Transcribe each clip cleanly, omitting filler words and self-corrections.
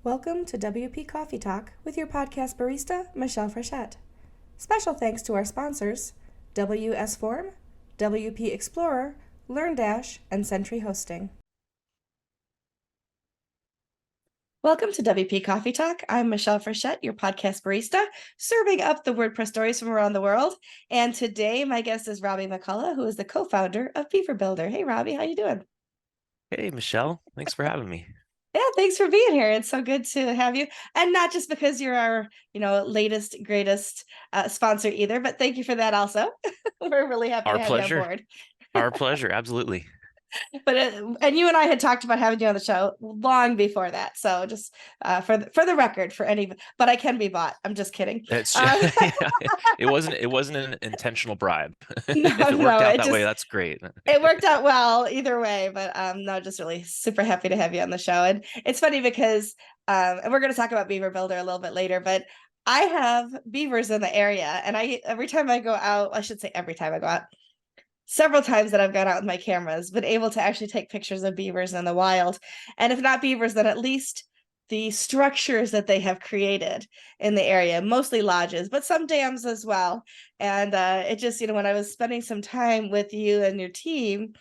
Welcome to WP Coffee Talk with your podcast barista, Michelle Frechette. Special thanks to our sponsors, WS Form, WP Explorer, LearnDash, and Sentry Hosting. Welcome to WP Coffee Talk. I'm Michelle Frechette, your podcast barista, serving up the WordPress stories from around the world. And today, my guest is Robby McCullough, who is the co-founder of Beaver Builder. Hey, Robby, how you doing? Hey, Michelle. Thanks for having me. Yeah, thanks for being here. It's so good to have you. And not just because you're our, latest, greatest sponsor either, but thank you for that also. We're really happy Our to have you on pleasure. board. Our pleasure. Absolutely. But and you and I had talked about having you on the show long before that. So just for the record, but I can be bought. I'm just kidding. It's Um, yeah, it wasn't an intentional bribe. no, If it worked no, out that way, that's great. it worked out well either way. But no, just really super happy to have you on the show. And it's funny because and we're going to talk about Beaver Builder a little bit later, but I have beavers in the area, and every time I go out, I should say every time I go out, several times that I've gone out with my cameras, been able to actually take pictures of beavers in the wild. And if not beavers, then at least the structures that they have created in the area, mostly lodges, but some dams as well. And it just, when I was spending some time with you and your team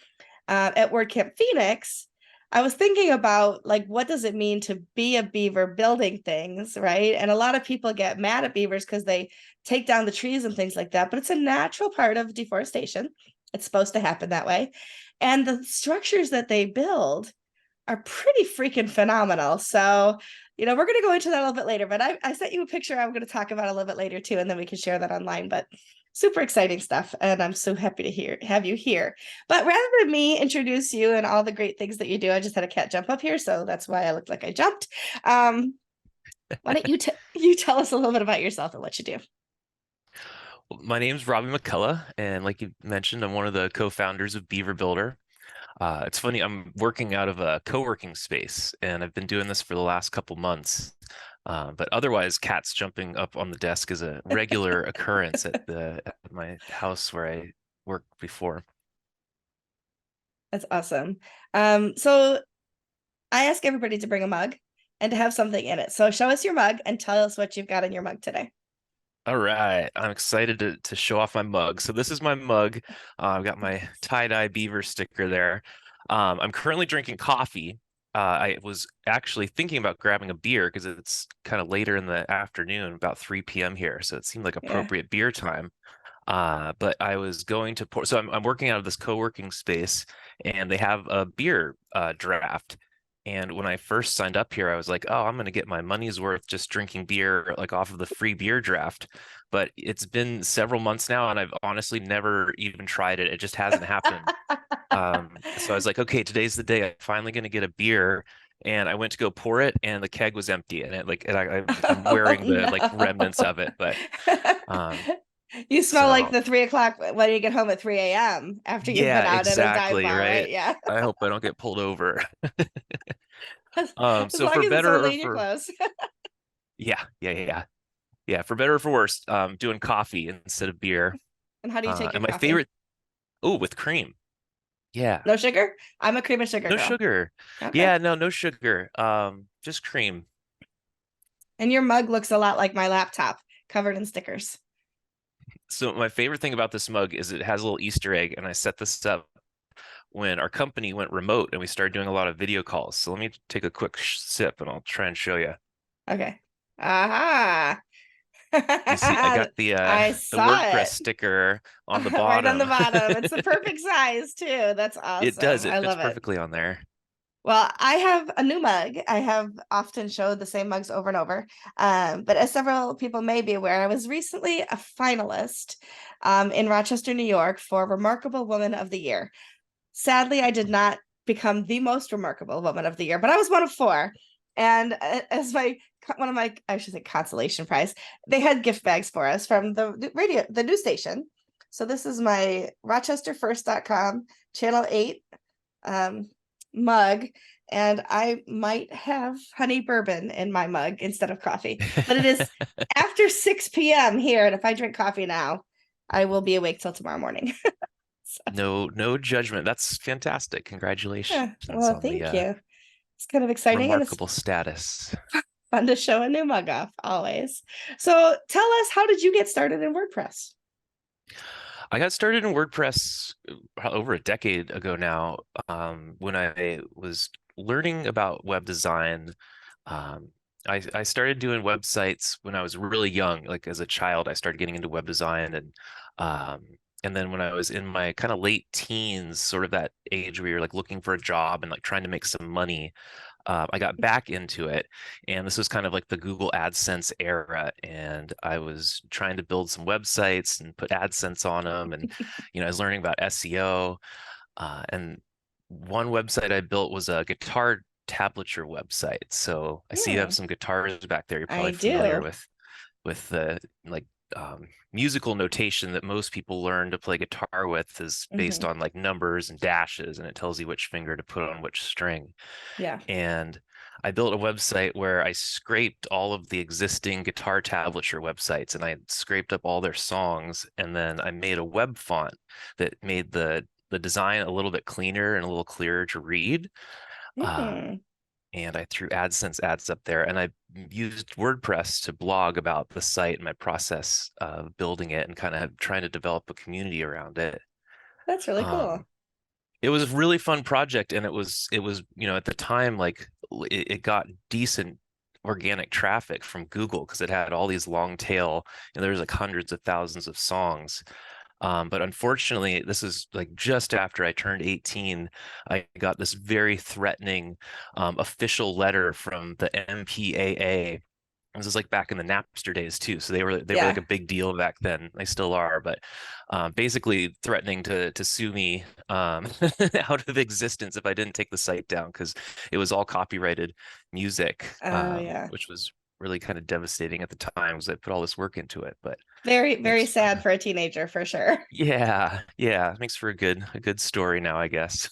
at WordCamp Phoenix, I was thinking about, like, what does it mean to be a beaver building things, right? And a lot of people get mad at beavers because they take down the trees and things like that, but it's a natural part of deforestation. It's supposed to happen that way. And the structures that they build are pretty freaking phenomenal. So, we're going to go into that a little bit later, but I sent you a picture I'm going to talk about a little bit later too, and then we can share that online. But super exciting stuff, and I'm so happy to have you here. But rather than me introduce you and all the great things that you do, I just had a cat jump up here, so that's why I looked like I jumped. Why don't you tell us a little bit about yourself and what you do? My name's Robby McCullough, and like you mentioned, I'm one of the co-founders of Beaver Builder. It's funny, I'm working out of a co-working space, and I've been doing this for the last couple months. But otherwise, cats jumping up on the desk is a regular occurrence at my house where I worked before. That's awesome. So I ask everybody to bring a mug and to have something in it. So show us your mug and tell us what you've got in your mug today. All right, I'm excited to show off my mug. So this is my mug. I've got my tie-dye beaver sticker there. I'm currently drinking coffee. I was actually thinking about grabbing a beer because it's kind of later in the afternoon, about 3 p.m. here, so it seemed like Yeah. appropriate beer time. But I was going to pour. So I'm working out of this co-working space, and they have a beer draft. And when I first signed up here, I was like, oh, I'm going to get my money's worth just drinking beer, like off of the free beer draft. But it's been several months now, and I've honestly never even tried it. It just hasn't happened. So I was like, okay, today's the day. I'm finally going to get a beer. And I went to go pour it, and the keg was empty. And I'm Oh, wearing the like remnants no. of it. But You smell like so the 3 o'clock when you get home at 3 a.m. after you've yeah, been out at a dive exactly, bar, right? right? Yeah. I hope I don't get pulled over. As, as So long for as it's better or only in your for clothes. yeah, for better or for worse, doing coffee instead of beer. And how do you take your And my coffee? favorite, oh, with cream. Yeah. No sugar? I'm a cream and sugar No girl. sugar. Okay. Yeah, no sugar. Just cream. And your mug looks a lot like my laptop, covered in stickers. So my favorite thing about this mug is it has a little Easter egg, and I set this up when our company went remote and we started doing a lot of video calls. So let me take a quick sip and I'll try and show you. Okay. Aha. You see, I got I the saw WordPress it sticker on the right on the bottom. bottom. It's the perfect size too. That's It awesome. does. It I fits love it. perfectly on there. Well, I have a new mug. I have often showed the same mugs over and over. But as several people may be aware, I was recently a finalist in Rochester, New York for Remarkable Woman of the Year. Sadly, I did not become the most remarkable woman of the year, but I was one of four. And as one of my, I should say, consolation prize, they had gift bags for us from the news station. So this is my rochesterfirst.com channel 8 mug, and I might have honey bourbon in my mug instead of coffee. But it is after 6 p.m. here, and if I drink coffee now, I will be awake till tomorrow morning. So, No judgment. That's fantastic. Congratulations yeah, well, on the thank you. It's kind of exciting, and it's remarkable status. Fun to show a new mug off, always. So tell us, how did you get started in WordPress? I got started in WordPress over a decade ago now, when I was learning about web design. Um, I started doing websites when I was really young, like as a child. I started getting into web design, um, and then when I was in my kind of late teens, sort of that age where you're like looking for a job and like trying to make some money, I got back into it, and this was kind of like the Google AdSense era, and I was trying to build some websites and put AdSense on them, and I was learning about SEO, and one website I built was a guitar tablature website. So I see you have Hmm, some guitars back there. You're I probably familiar do. with the like musical notation that most people learn to play guitar with is based Hmm. on like numbers and dashes, and it tells you which finger to put on which string. Yeah. And I built a website where I scraped all of the existing guitar tablature websites, and I scraped up all their songs, and then I made a web font that made the design a little bit cleaner and a little clearer to read. Um, Hmm. and I threw AdSense ads up there, and I used WordPress to blog about the site and my process of building it and kind of trying to develop a community around it. That's really cool. Um, it was a really fun project, and it was at the time, like it got decent organic traffic from Google because it had all these long tail, and there's like hundreds of thousands of songs. But unfortunately, this is like just after I turned 18, I got this very threatening official letter from the MPAA. This is like back in the Napster days too, so they were like Yeah. a big deal back then. They still are, but basically threatening to sue me out of existence if I didn't take the site down because it was all copyrighted music, Oh, yeah. which was really kind of devastating at the time because I put all this work into it. But Very, very makes sad for for a teenager, for sure. yeah, makes for a good story now, I guess.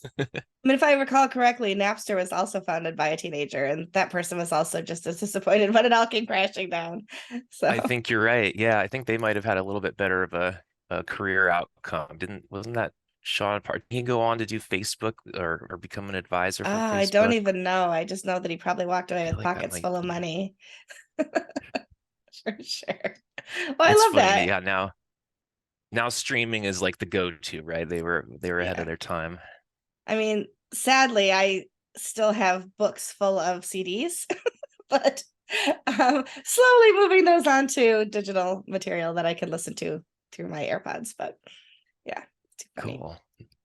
I mean, if I recall correctly, Napster was also founded by a teenager, and that person was also just as disappointed when it all came crashing down. So, I think you're right. Yeah, I think they might have had a little bit better of a career outcome. Wasn't that Sean Park? Did he go on to do Facebook or become an advisor for I don't Facebook? even know. I just know that he probably walked away I feel with like that pockets might full of be. money. For sure. Well, I It's love funny. that. Yeah, now streaming is like the go-to, right? They were ahead of Yeah. their time. I mean, sadly, I still have books full of CDs, but slowly moving those onto digital material that I can listen to through my AirPods. But yeah, too funny. Cool.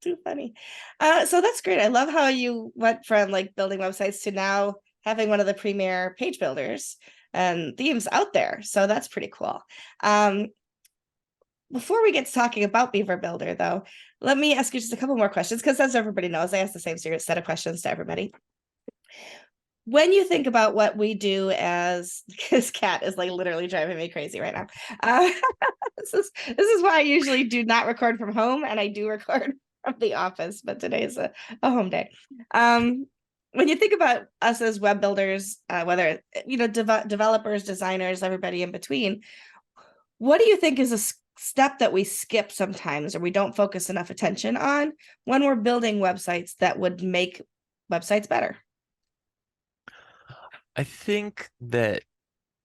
Too funny. So that's great. I love how you went from like building websites to now having one of the premier page builders and themes out there. So that's pretty cool. Um, Before we get to talking about Beaver Builder, though, let me ask you just a couple more questions because, as everybody knows, I ask the same set of questions to everybody. When you think about what we do as this cat is like literally driving me crazy right now. Uh, this is why I usually do not record from home and I do record from the office, but today is a home day. When you think about us as web builders, whether developers, designers, everybody in between, what do you think is a step that we skip sometimes or we don't focus enough attention on when we're building websites that would make websites better? I think that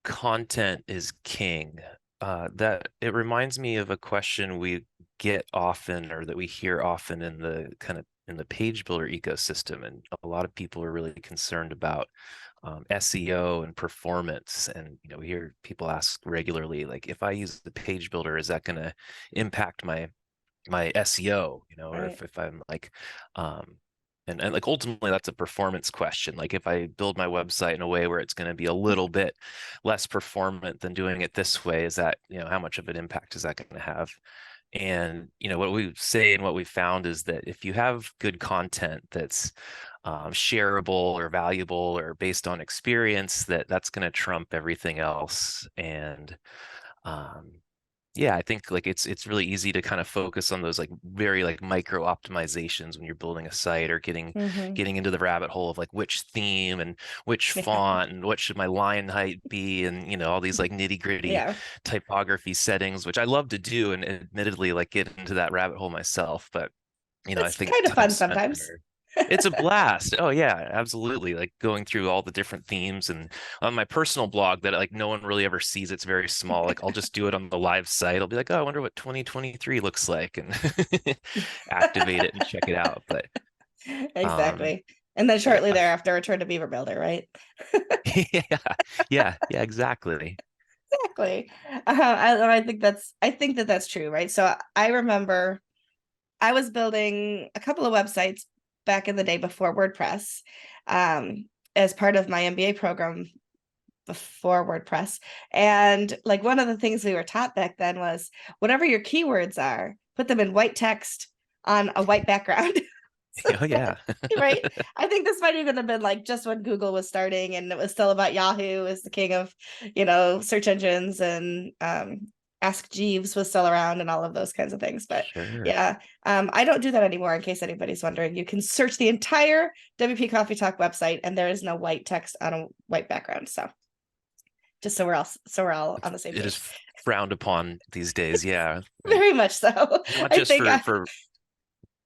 content is king. That it reminds me of a question we get often or that we hear often in the kind of in the page builder ecosystem, and a lot of people are really concerned about SEO and performance. And we hear people ask regularly, like, if I use the page builder, is that going to impact my SEO, or Right. if I'm like, and like ultimately that's a performance question. Like if I build my website in a way where it's going to be a little bit less performant than doing it this way, is that, how much of an impact is that going to have? And what we say and what we found is that if you have good content that's shareable or valuable or based on experience, that's going to trump everything else. And um, yeah, I think like it's really easy to kind of focus on those like very like micro optimizations when you're building a site or getting Mm-hmm. getting into the rabbit hole of like which theme and which Yeah. font and what should my line height be, and all these like nitty-gritty Yeah. typography settings, which I love to do and admittedly like get into that rabbit hole myself. But I It's think kind of time fun spent sometimes. there. It's a blast. Oh yeah, absolutely. Like going through all the different themes, and on my personal blog that like no one really ever sees, it's very small. Like I'll just do it on the live site. I'll be like, oh, I wonder what 2023 looks like, and activate it and check it out. Um, Exactly. And then yeah, shortly thereafter, return to Beaver Builder, right? yeah, yeah, exactly. Exactly. I think that that's true, right? So I remember I was building a couple of websites back in the day before WordPress, as part of my MBA program before WordPress. And like one of the things we were taught back then was whatever your keywords are, put them in white text on a white background. Oh yeah, Right. I think this might even have been like just when Google was starting and it was still about Yahoo as the king of, search engines, and Ask Jeeves was still around and all of those kinds of things. But sure. yeah, I don't do that anymore in case anybody's wondering. You can search the entire WP Coffee Talk website and there is no white text on a white background. So just so we're all on the same It is page. frowned upon these days. Yeah, like Very much so. not I just think for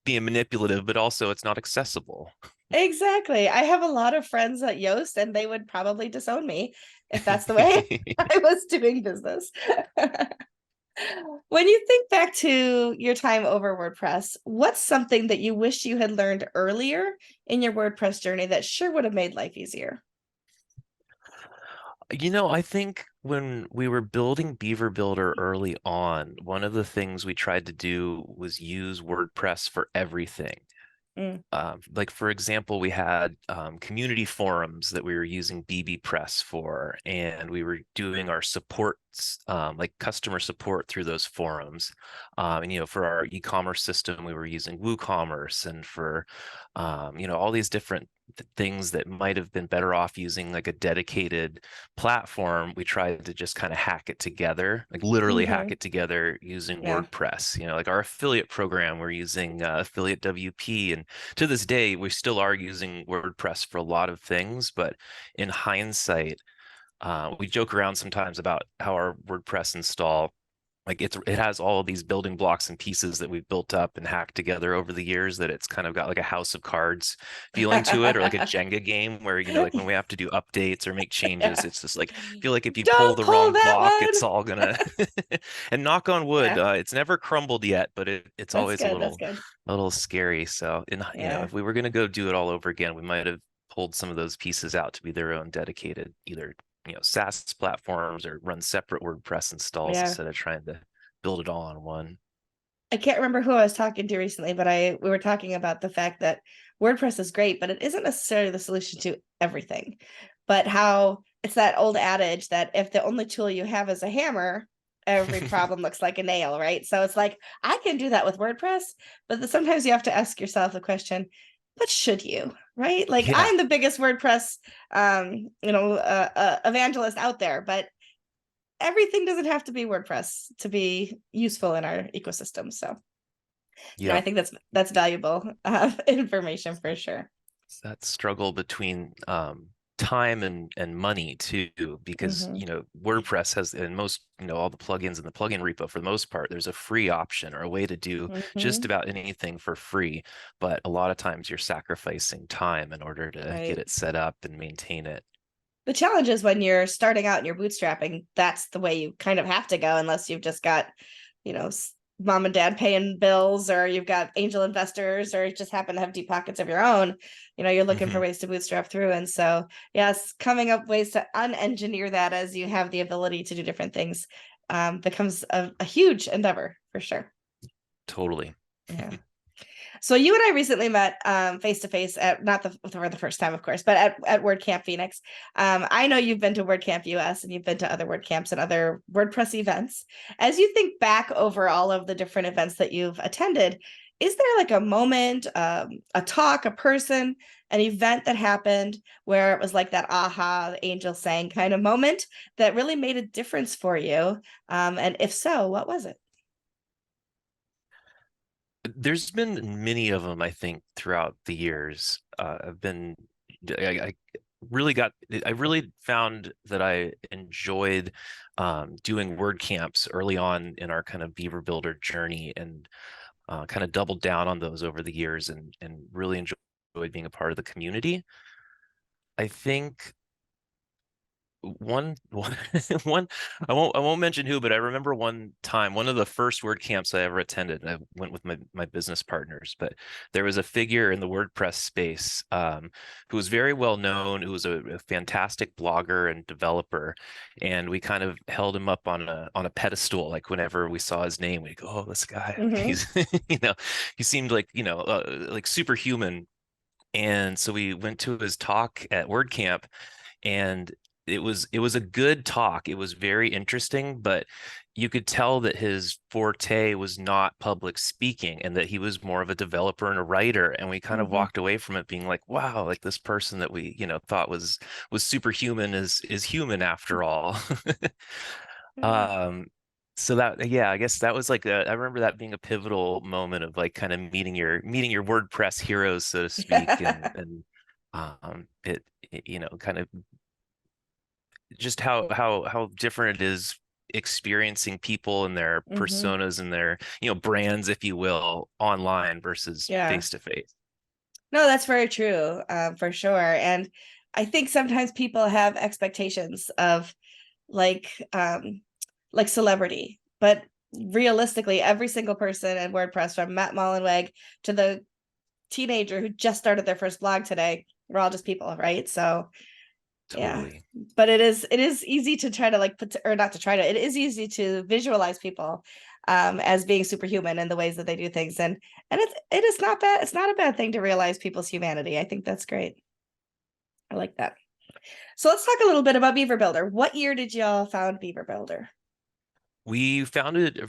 being manipulative, but also it's not accessible. exactly. I have a lot of friends at Yoast, and they would probably disown me if that's the way I was doing business. When you think back to your time over WordPress, what's something that you wish you had learned earlier in your WordPress journey that sure would have made life easier? I think when we were building Beaver Builder early on, one of the things we tried to do was use WordPress for everything. Mm, Like for example, we had community forums that we were using BB for, and we were doing our supports, like customer support through those forums. And for our e-commerce system, we were using WooCommerce, and for all these different things that might have been better off using like a dedicated platform, we tried to just kind of hack it together, like literally hack hmm. it together using Yeah. WordPress. Like our affiliate program, we're using affiliate WP, and to this day, we still are using WordPress for a lot of things. But in hindsight, we joke around sometimes about how our WordPress install, like it has all of these building blocks and pieces that we've built up and hacked together over the years, that it's kind of got like a house of cards feeling to it, or like a Jenga game where, like when we have to do updates or make changes, Yeah. it's just like, I feel like if you pull Don't the pull wrong that block, it's one. all gonna and knock on wood, Yeah, it's never crumbled yet, but it's that's always a good. That's little good. scary. So Yeah. if we were gonna go do it all over again, we might have pulled some of those pieces out to be their own dedicated, either SaaS platforms, or run separate WordPress installs Yeah. instead of trying to build it all on one. I can't remember who I was talking to recently, but we were talking about the fact that WordPress is great, but it isn't necessarily the solution to everything. But how it's that old adage that if the only tool you have is a hammer, every problem looks like a nail, right? So it's like I can do that with WordPress, but sometimes you have to ask yourself the question, but should you? Right? Like Yeah, I'm the biggest WordPress evangelist out there, but everything doesn't have to be WordPress to be useful in our ecosystem. So, I yep. think that's valuable information for sure. It's that struggle between time and money too, because Hmm. WordPress has, and most, all the plugins in the plugin repo, for the most part, there's a free option or a way to do just Hmm. about anything for free. But a lot of times you're sacrificing time in order to get Right. it set up and maintain it. The challenge is when you're starting out and you're bootstrapping, that's the way you kind of have to go, unless you've just got, mom and dad paying bills, or you've got angel investors, or just happen to have deep pockets of your own. You're looking for Hmm. ways to bootstrap through. And so, yes, coming up ways to unengineer that as you have the ability to do different things becomes a huge endeavor for sure. Totally. Yeah. So you and I recently met face to face at not for the first time, of course, but at WordCamp Phoenix. I know you've been to WordCamp US and you've been to other WordCamps and other WordPress events. As you think back over all of the different events that you've attended, is there like a moment, a talk, a person, an event that happened where it was like that aha, angel sang kind of moment that really made a difference for you? And if so, what was it? There's been many of them, I think, throughout the years. I really got, I really found that I enjoyed doing word camps early on in our kind of Beaver Builder journey, and kind of doubled down on those over the years, and really enjoyed being a part of the community. I think one one I won't mention who, but I remember one time, one of the first word camps I ever attended, and I went with my business partners, but there was a figure in the WordPress space, who was very well known, who was a fantastic blogger and developer, and we kind of held him up on a pedestal. Like whenever we saw his name, we go, oh, this guy, Mm-hmm. he's he seemed like like superhuman. And so we went to his talk at WordCamp, and it was a good talk. It was very interesting, but you could tell that his forte was not public speaking, and that he was more of a developer and a writer. And we kind of Mm-hmm. walked away from it being like, wow, like this person that we, thought was superhuman is human after all. Um, so that, yeah, I guess that was like I remember that being a pivotal moment of like kind of meeting your WordPress heroes, so to speak, and kind of just how different it is experiencing people and their Mm-hmm. personas and their brands, if you will, online versus Yeah. face to face. No, that's very true, for sure. And I think sometimes people have expectations of like like celebrity, but realistically, every single person in WordPress, from Matt Mullenweg to the teenager who just started their first blog today, we're all just people, right? So yeah, Totally. but it is easy to try to like or not to try to, it is easy to visualize people as being superhuman in the ways that they do things, and it is not bad. It's not a bad thing to realize people's humanity. I think that's great. I like that. So let's talk a little bit about Beaver Builder. What year did y'all found Beaver Builder? We founded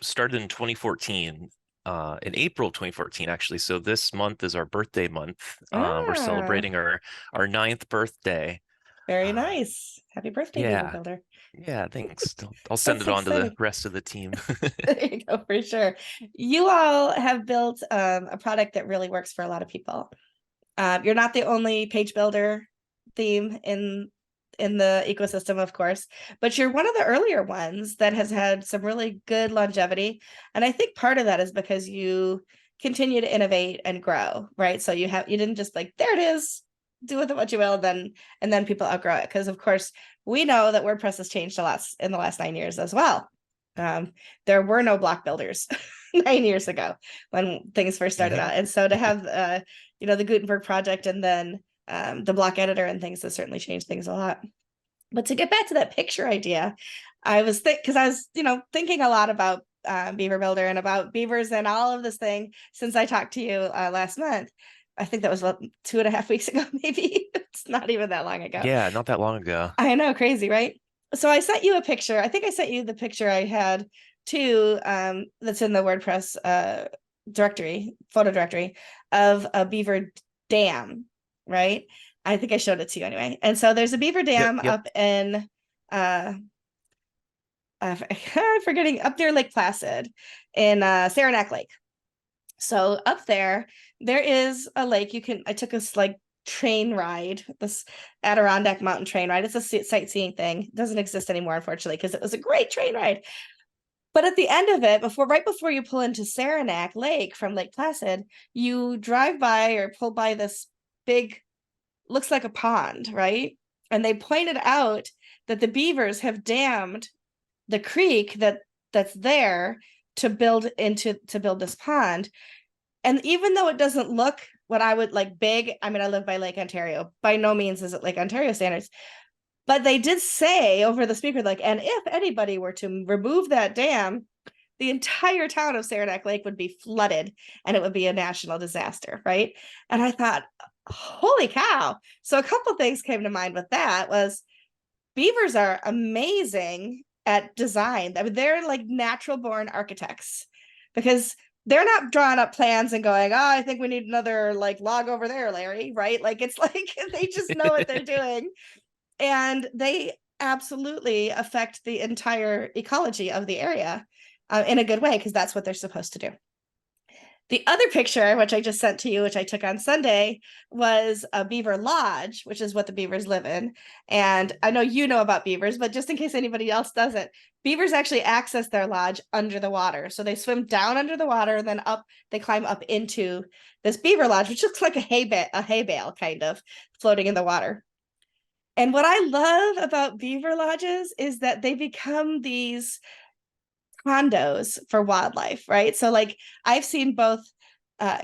started in 2014, in April 2014, actually. So this month is our birthday month. We're Ah, celebrating our ninth birthday. very Uh, nice. Happy birthday, Beaver yeah, Builder. yeah, thanks. I'll send That's it on to the exciting. rest of the team. There you go, for sure. You all have built a product that really works for a lot of people. You're not the only page builder theme in the ecosystem, of course, but you're one of the earlier ones that has had some really good longevity. And I think part of that is because you continue to innovate and grow, right? So you didn't just like, there it is, do with it what you will, and then people outgrow it. Because of course, we know that WordPress has changed a lot in the last 9 years as well. There were no block builders 9 years ago when things first started Mhm. out. And so to have the Gutenberg project, and then the block editor and things, has certainly changed things a lot. But to get back to that picture idea, because I was thinking a lot about Beaver Builder and about beavers and all of this thing since I talked to you last month. I think that was about 2.5 weeks ago, maybe. It's not even that long ago. Yeah, not that long ago. I know, crazy, right? So I sent you a picture. I think I sent you the picture I had too, that's in the WordPress photo directory, of a beaver dam, right? I think I showed it to you anyway. And so there's a beaver Yep, dam yep. up in I'm forgetting, up near Lake Placid in Saranac Lake. So up there is a lake. I took this like train ride, this Adirondack mountain train ride. It's a sightseeing thing. It doesn't exist anymore, unfortunately, because it was a great train ride. But at the end of it, right before you pull into Saranac Lake from Lake Placid, you drive by or pull by this big, looks like a pond, right? And they pointed out that the beavers have dammed the creek that's there to build this pond. And even though it doesn't look what I would like big, I mean, I live by Lake Ontario. By no means is it Lake Ontario standards, but they did say over the speaker, like, and if anybody were to remove that dam, the entire town of Saranac Lake would be flooded and it would be a national disaster, right? And I thought, holy cow. So a couple things came to mind with that was beavers are amazing at design. I mean, they're like natural born architects, because they're not drawing up plans and going, oh, I think we need another like log over there, Larry, right? Like it's like they just know what they're doing. And they absolutely affect the entire ecology of the area in a good way, because that's what they're supposed to do. The other picture, which I just sent to you, which I took on Sunday, was a beaver lodge, which is what the beavers live in. And I know you know about beavers, but just in case anybody else doesn't, beavers actually access their lodge under the water. So they swim down under the water, and then up, they climb up into this beaver lodge, which looks like a hay bale kind of floating in the water. And what I love about beaver lodges is that they become these condos for wildlife, right? So, like, I've seen both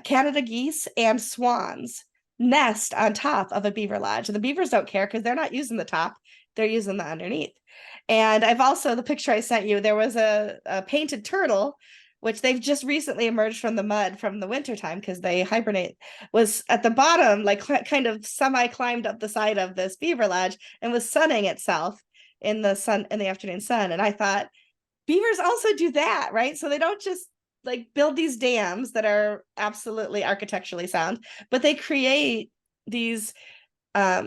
Canada geese and swans nest on top of a beaver lodge. And the beavers don't care because they're not using the top, they're using the underneath. And I've also, the picture I sent you, there was a painted turtle, which they've just recently emerged from the mud from the wintertime because they hibernate, was at the bottom, like kind of semi climbed up the side of this beaver lodge and was sunning itself in the sun, in the afternoon sun. And I thought, beavers also do that, right? So they don't just like build these dams that are absolutely architecturally sound, but they create these I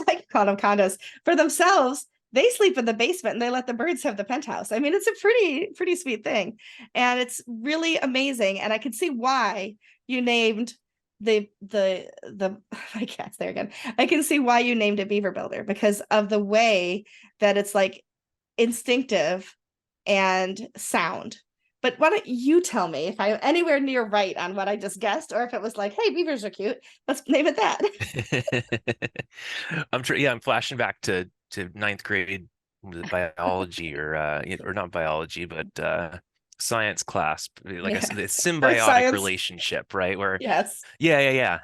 like to call them condos for themselves. They sleep in the basement and they let the birds have the penthouse. I mean, it's a pretty sweet thing. And it's really amazing. And I can see why you named the I guess there again. I can see why you named it Beaver Builder because of the way that it's like instinctive and sound. But why don't you tell me if I'm anywhere near right on what I just guessed, or if it was like, hey, beavers are cute, let's name it that. I'm sure. Yeah, I'm flashing back to ninth grade biology or not biology, but science class. Like I Yeah. said, the Earth symbiotic science. relationship, right? Where Yes. yeah.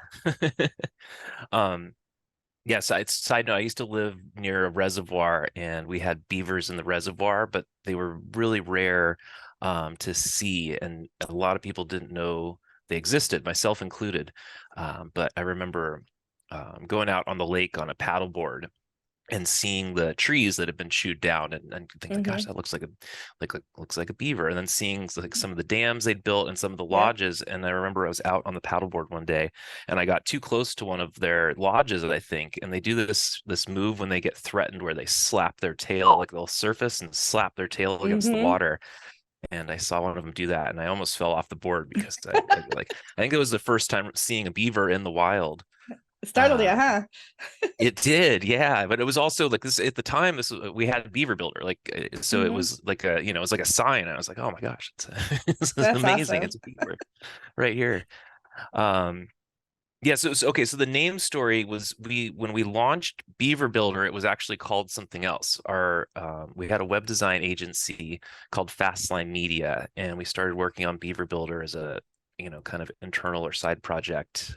um, yes. Side note, I used to live near a reservoir, and we had beavers in the reservoir, but they were really rare to see, and a lot of people didn't know they existed, myself included. But I remember going out on the lake on a paddleboard and seeing the trees that had been chewed down, and thinking, gosh, Mm-hmm. that looks looks like a beaver. And then seeing like some of the dams they'd built and some of the Yep. lodges. And I remember I was out on the paddleboard one day, and I got too close to one of their lodges, I think, and they do this move when they get threatened, where they slap their tail, like they'll surface and slap their tail against the Mm-hmm. water. And I saw one of them do that, and I almost fell off the board because I think it was the first time seeing a beaver in the wild. Startled you, Um, huh? it did, yeah. But it was also like this at the time. We had Beaver Builder, so it Mm-hmm. was like it was like a sign. I was like, oh my gosh, this is That's amazing. awesome. It's a beaver right here. Um, yeah. So okay. So the name story was when we launched Beaver Builder, it was actually called something else. We had a web design agency called Fastline Media, and we started working on Beaver Builder as a kind of internal or side project.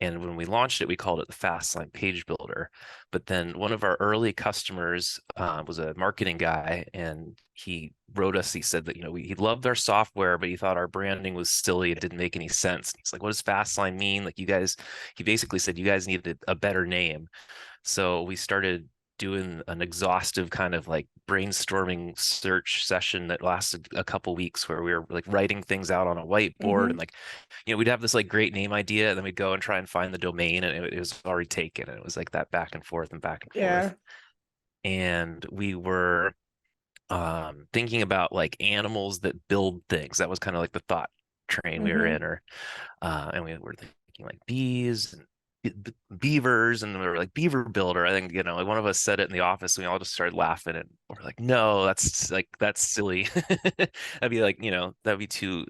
And when we launched it, we called it the Fastline Page Builder. But then one of our early customers was a marketing guy, and he wrote us. He said that he loved our software, but he thought our branding was silly. It didn't make any sense. And he's like, "What does Fastline mean? Like you guys?" He basically said, "You guys needed a better name." So we started doing an exhaustive kind of like brainstorming search session that lasted a couple weeks, where we were like writing things out on a whiteboard, Mm-hmm. and like we'd have this like great name idea, and then we'd go and try and find the domain, and it was already taken, and it was like that back and forth and back and forth. Yeah. And we were thinking about like animals that build things. That was kind of like the thought train we were Mm-hmm. in, or and we were thinking like bees and beavers, and we were like Beaver Builder. I think like one of us said it in the office, and we all just started laughing, and we're like, no, that's silly. That'd be like that'd be too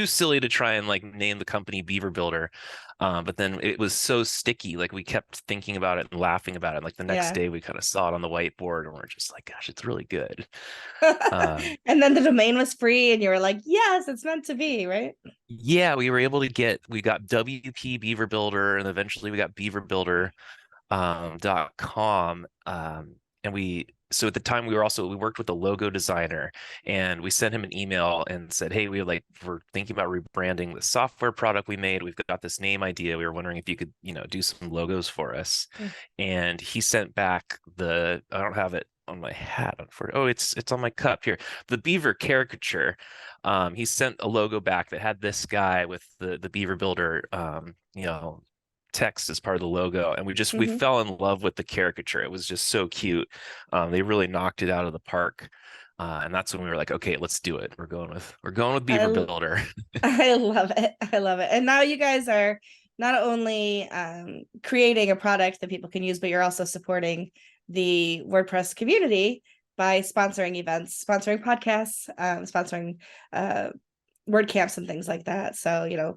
silly to try and like name the company Beaver Builder. But then it was so sticky, like we kept thinking about it and laughing about it. Like the next Yeah. day we kind of saw it on the whiteboard, and we're just like, gosh, it's really good. um, And then the domain was free, and you were like, yes, it's meant to be, right? yeah, we got WP Beaver Builder, and eventually we got Beaver Builder .com. And so at the time we worked with a logo designer, and we sent him an email and said, hey, we're thinking about rebranding the software product we made. We've got this name idea. We were wondering if you could do some logos for us. Mm. And he sent back I don't have it on my hat, oh, it's on my cup here, the beaver caricature. He sent a logo back that had this guy with the Beaver Builder text as part of the logo, and we Mm-hmm. fell in love with the caricature. It was just so cute. They really knocked it out of the park. And that's when we were like, okay, let's do it. We're going with Beaver I Builder. I love it. I love it. And now you guys are not only creating a product that people can use, but you're also supporting the WordPress community by sponsoring events, sponsoring podcasts, sponsoring uh, WordCamps and things like that. So,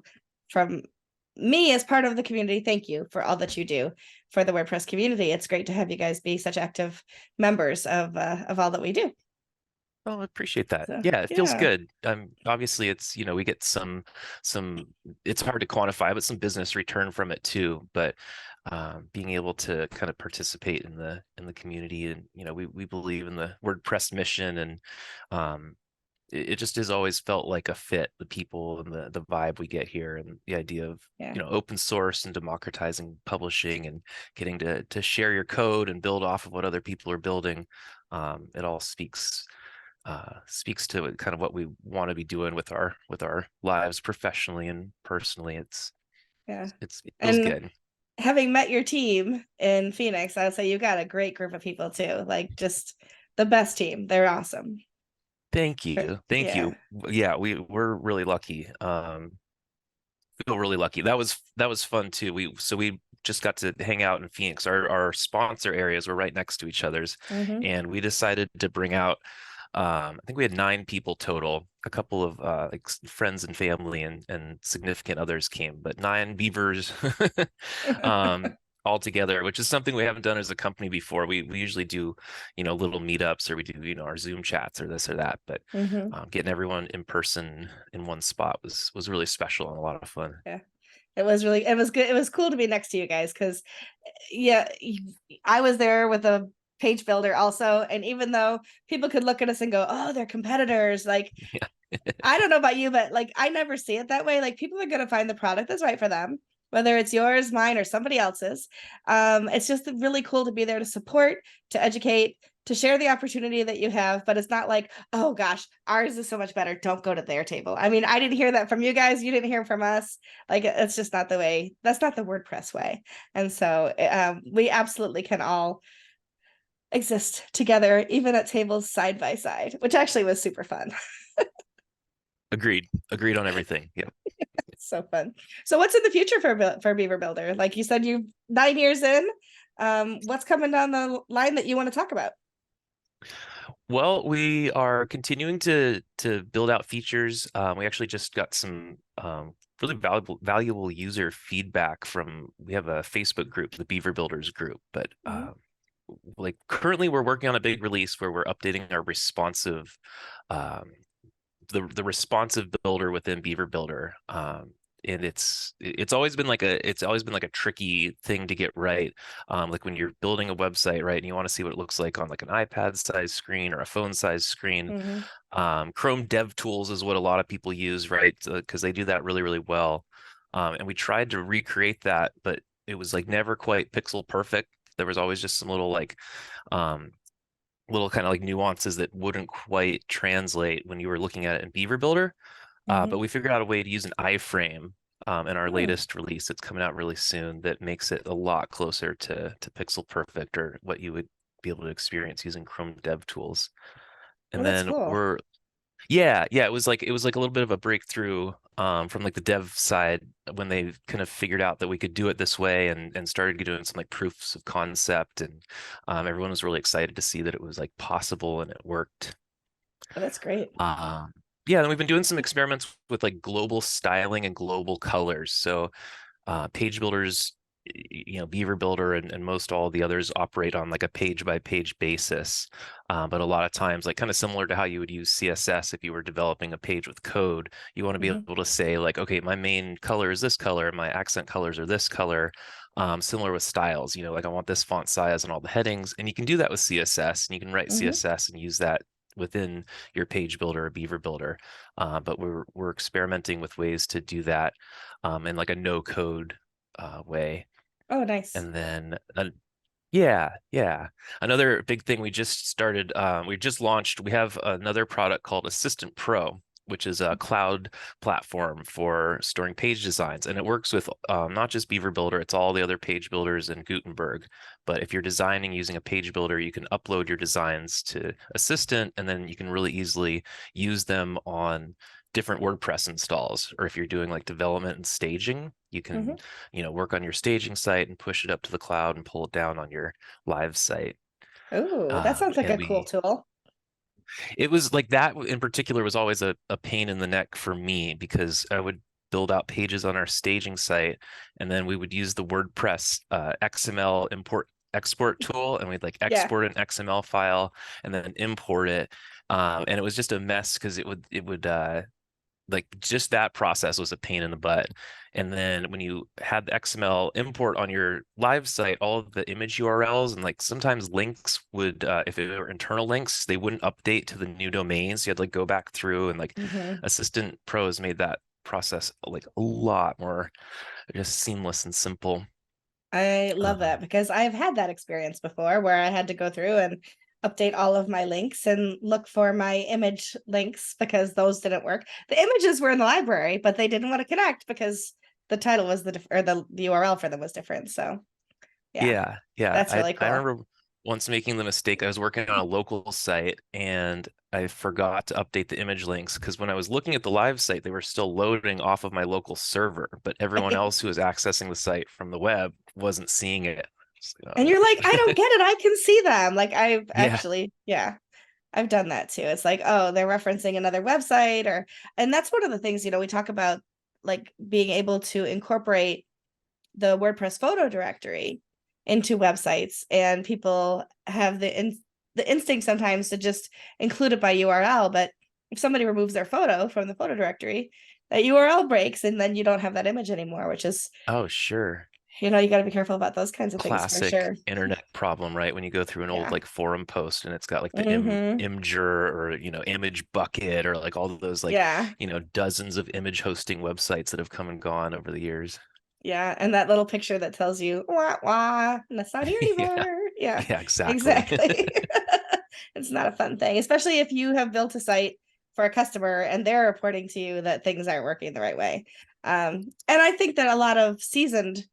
from me as part of the community, thank you for all that you do for the WordPress community. It's great to have you guys be such active members of all that we do. Oh, I appreciate that. So, Yeah, it feels yeah, good. Obviously it's, we get some, it's hard to quantify, but some business return from it too. But being able to kind of participate in the community, and we believe in the WordPress mission, and um, it just has always felt like a fit, the people and the vibe we get here, and the idea of yeah, open source and democratizing publishing and getting to share your code and build off of what other people are building. It all speaks to kind of what we want to be doing with our lives professionally and personally. yeah. It feels And good. having met your team in Phoenix, I would say you got a great group of people too. Like just the best team. They're awesome. Thank you. Thank Yeah. you. Yeah, we're really lucky. Feel really lucky. That was fun too. We just got to hang out in Phoenix. Our sponsor areas were right next to each other's, Mm-hmm. and we decided to bring out. I think we had 9 people total. A couple of like friends and family and significant others came, but 9 beavers all together, which is something we haven't done as a company before. We usually do, little meetups, or we do, our Zoom chats or this or that. But Mm-hmm. getting everyone in person in one spot was really special and a lot of fun. Yeah. It was good. It was cool to be next to you guys because yeah, I was there with a page builder also. And even though people could look at us and go, oh, they're competitors, like Yeah. I don't know about you, but like I never see it that way. Like people are gonna find the product that's right for them, whether it's yours, mine, or somebody else's. It's just really cool to be there to support, to educate, to share the opportunity that you have. But it's not like, oh gosh, ours is so much better. Don't go to their table. I mean, I didn't hear that from you guys. You didn't hear from us. Like it's just not the way. That's not the WordPress way. And so we absolutely can all exist together, even at tables side by side, which actually was super fun. Agreed on everything. Yeah. So fun. So what's in the future for Beaver Builder? Like you said, you 9 years in. What's coming down the line that you want to talk about? Well, we are continuing to build out features. We actually just got some really valuable user feedback from. We have a Facebook group, the Beaver Builders group, but Mhm. like currently we're working on a big release where we're updating our responsive, um, the responsive builder within Beaver Builder. And it's always been like a tricky thing to get right. Like when you're building a website, right, and you want to see what it looks like on like an iPad size screen or a phone size screen. Mhm. Chrome dev tools is what a lot of people use, right, because they do that really, really well. And we tried to recreate that, but it was like never quite pixel perfect. There was always just some um, little kind of like nuances that wouldn't quite translate when you were looking at it in Beaver Builder. But Mhm. we figured out a way to use an iframe in our Oh, latest release. It's coming out really soon, that makes it a lot closer to pixel perfect, or what you would be able to experience using Chrome dev tools. well, And that's then cool. yeah, it was like a little bit of a breakthrough from like the dev side, when they kind of figured out that we could do it this way, and started doing some like proofs of concept, and everyone was really excited to see that it was like possible and it worked. Oh, that's great. Um, yeah, then we've been doing some experiments with like global styling and global colors. So page builders, Beaver Builder and most all the others operate on like a page by page basis. But a lot of times, like kind of similar to how you would use CSS if you were developing a page with code, you want to be Mhm. able to say like, okay, my main color is this color, my accent colors are this color. Similar with styles, like I want this font size and all the headings, and you can do that with CSS, and you can write Mhm. CSS and use that within your page builder or Beaver Builder. But we're experimenting with ways to do that in like a no code way. Oh, nice. And then, yeah. Another big thing we just started, we just launched, we have another product called Assistant Pro, which is a cloud platform for storing page designs. And it works with not just Beaver Builder, it's all the other page builders in Gutenberg. But if you're designing using a page builder, you can upload your designs to Assistant, and then you can really easily use them on different WordPress installs. Or if you're doing like development and staging, you can, work on your staging site and push it up to the cloud and pull it down on your live site. Ooh, that sounds like And a cool tool. it was like that in particular was always a pain in the neck for me, because I would build out pages on our staging site, and then we would use the WordPress XML import export tool, and we'd like Yeah. export an XML file and then import it. And it was just a mess because it would like just that process was a pain in the butt. And then when you had the XML import on your live site, all of the image URLs and like sometimes links would, if it were internal links, they wouldn't update to the new domains. You had to like go back through, and like Hmm. Assistant Pros made that process like a lot more just seamless and simple. I love that because I've had that experience before where I had to go through and update all of my links and look for my image links because those didn't work. The images were in the library, but they didn't want to connect because the title was the URL for them was different. So yeah, Yeah. that's I really I cool. remember once making the mistake. I was working on a local site and I forgot to update the image links, because when I was looking at the live site, they were still loading off of my local server, but everyone else who was accessing the site from the web wasn't seeing it. Just like, And oh, you're like, I gosh. don't get it. I can see them. Like I've Yeah, actually, yeah, I've done that too. It's like, oh, they're referencing another website and that's one of the things, we talk about like being able to incorporate the WordPress photo directory into websites, and people have the instinct sometimes to just include it by URL, but if somebody removes their photo from the photo directory, that URL breaks and then you don't have that image anymore, which is, oh, sure. you got to be careful about those kinds of things for Classic sure. internet problem, right? When you go through an old Yeah. like forum post and it's got like the Hmm. Imgur, or image bucket, or like all of those like Yeah. dozens of image hosting websites that have come and gone over the years. Yeah, and that little picture that tells you wah wah, and that's not here Yeah, anymore. Yeah, yeah, exactly. exactly. It's not a fun thing, especially if you have built a site for a customer and they're reporting to you that things aren't working the right way. And I think that a lot of seasoned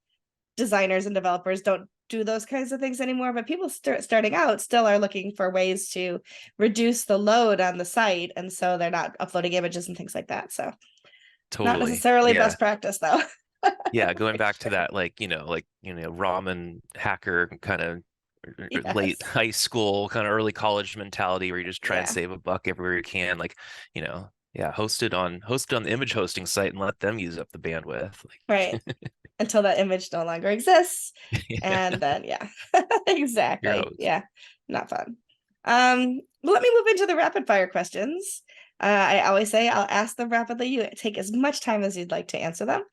designers and developers don't do those kinds of things anymore, but people starting out still are looking for ways to reduce the load on the site, and so they're not uploading images and things like that. So not Totally. necessarily Yeah. best practice though. Yeah, going back to that ramen hacker kind of late Yes. high school, kind of early college mentality, where you just try and Yeah. save a buck everywhere you can. Like, yeah, host it on the image hosting site and let them use up the bandwidth. Right. Until that image no longer exists. Yeah, And then yeah. your Exactly. host. Yeah. Not fun. Well, let me move into the rapid fire questions. I always say I'll ask them rapidly. You take as much time as you'd like to answer them.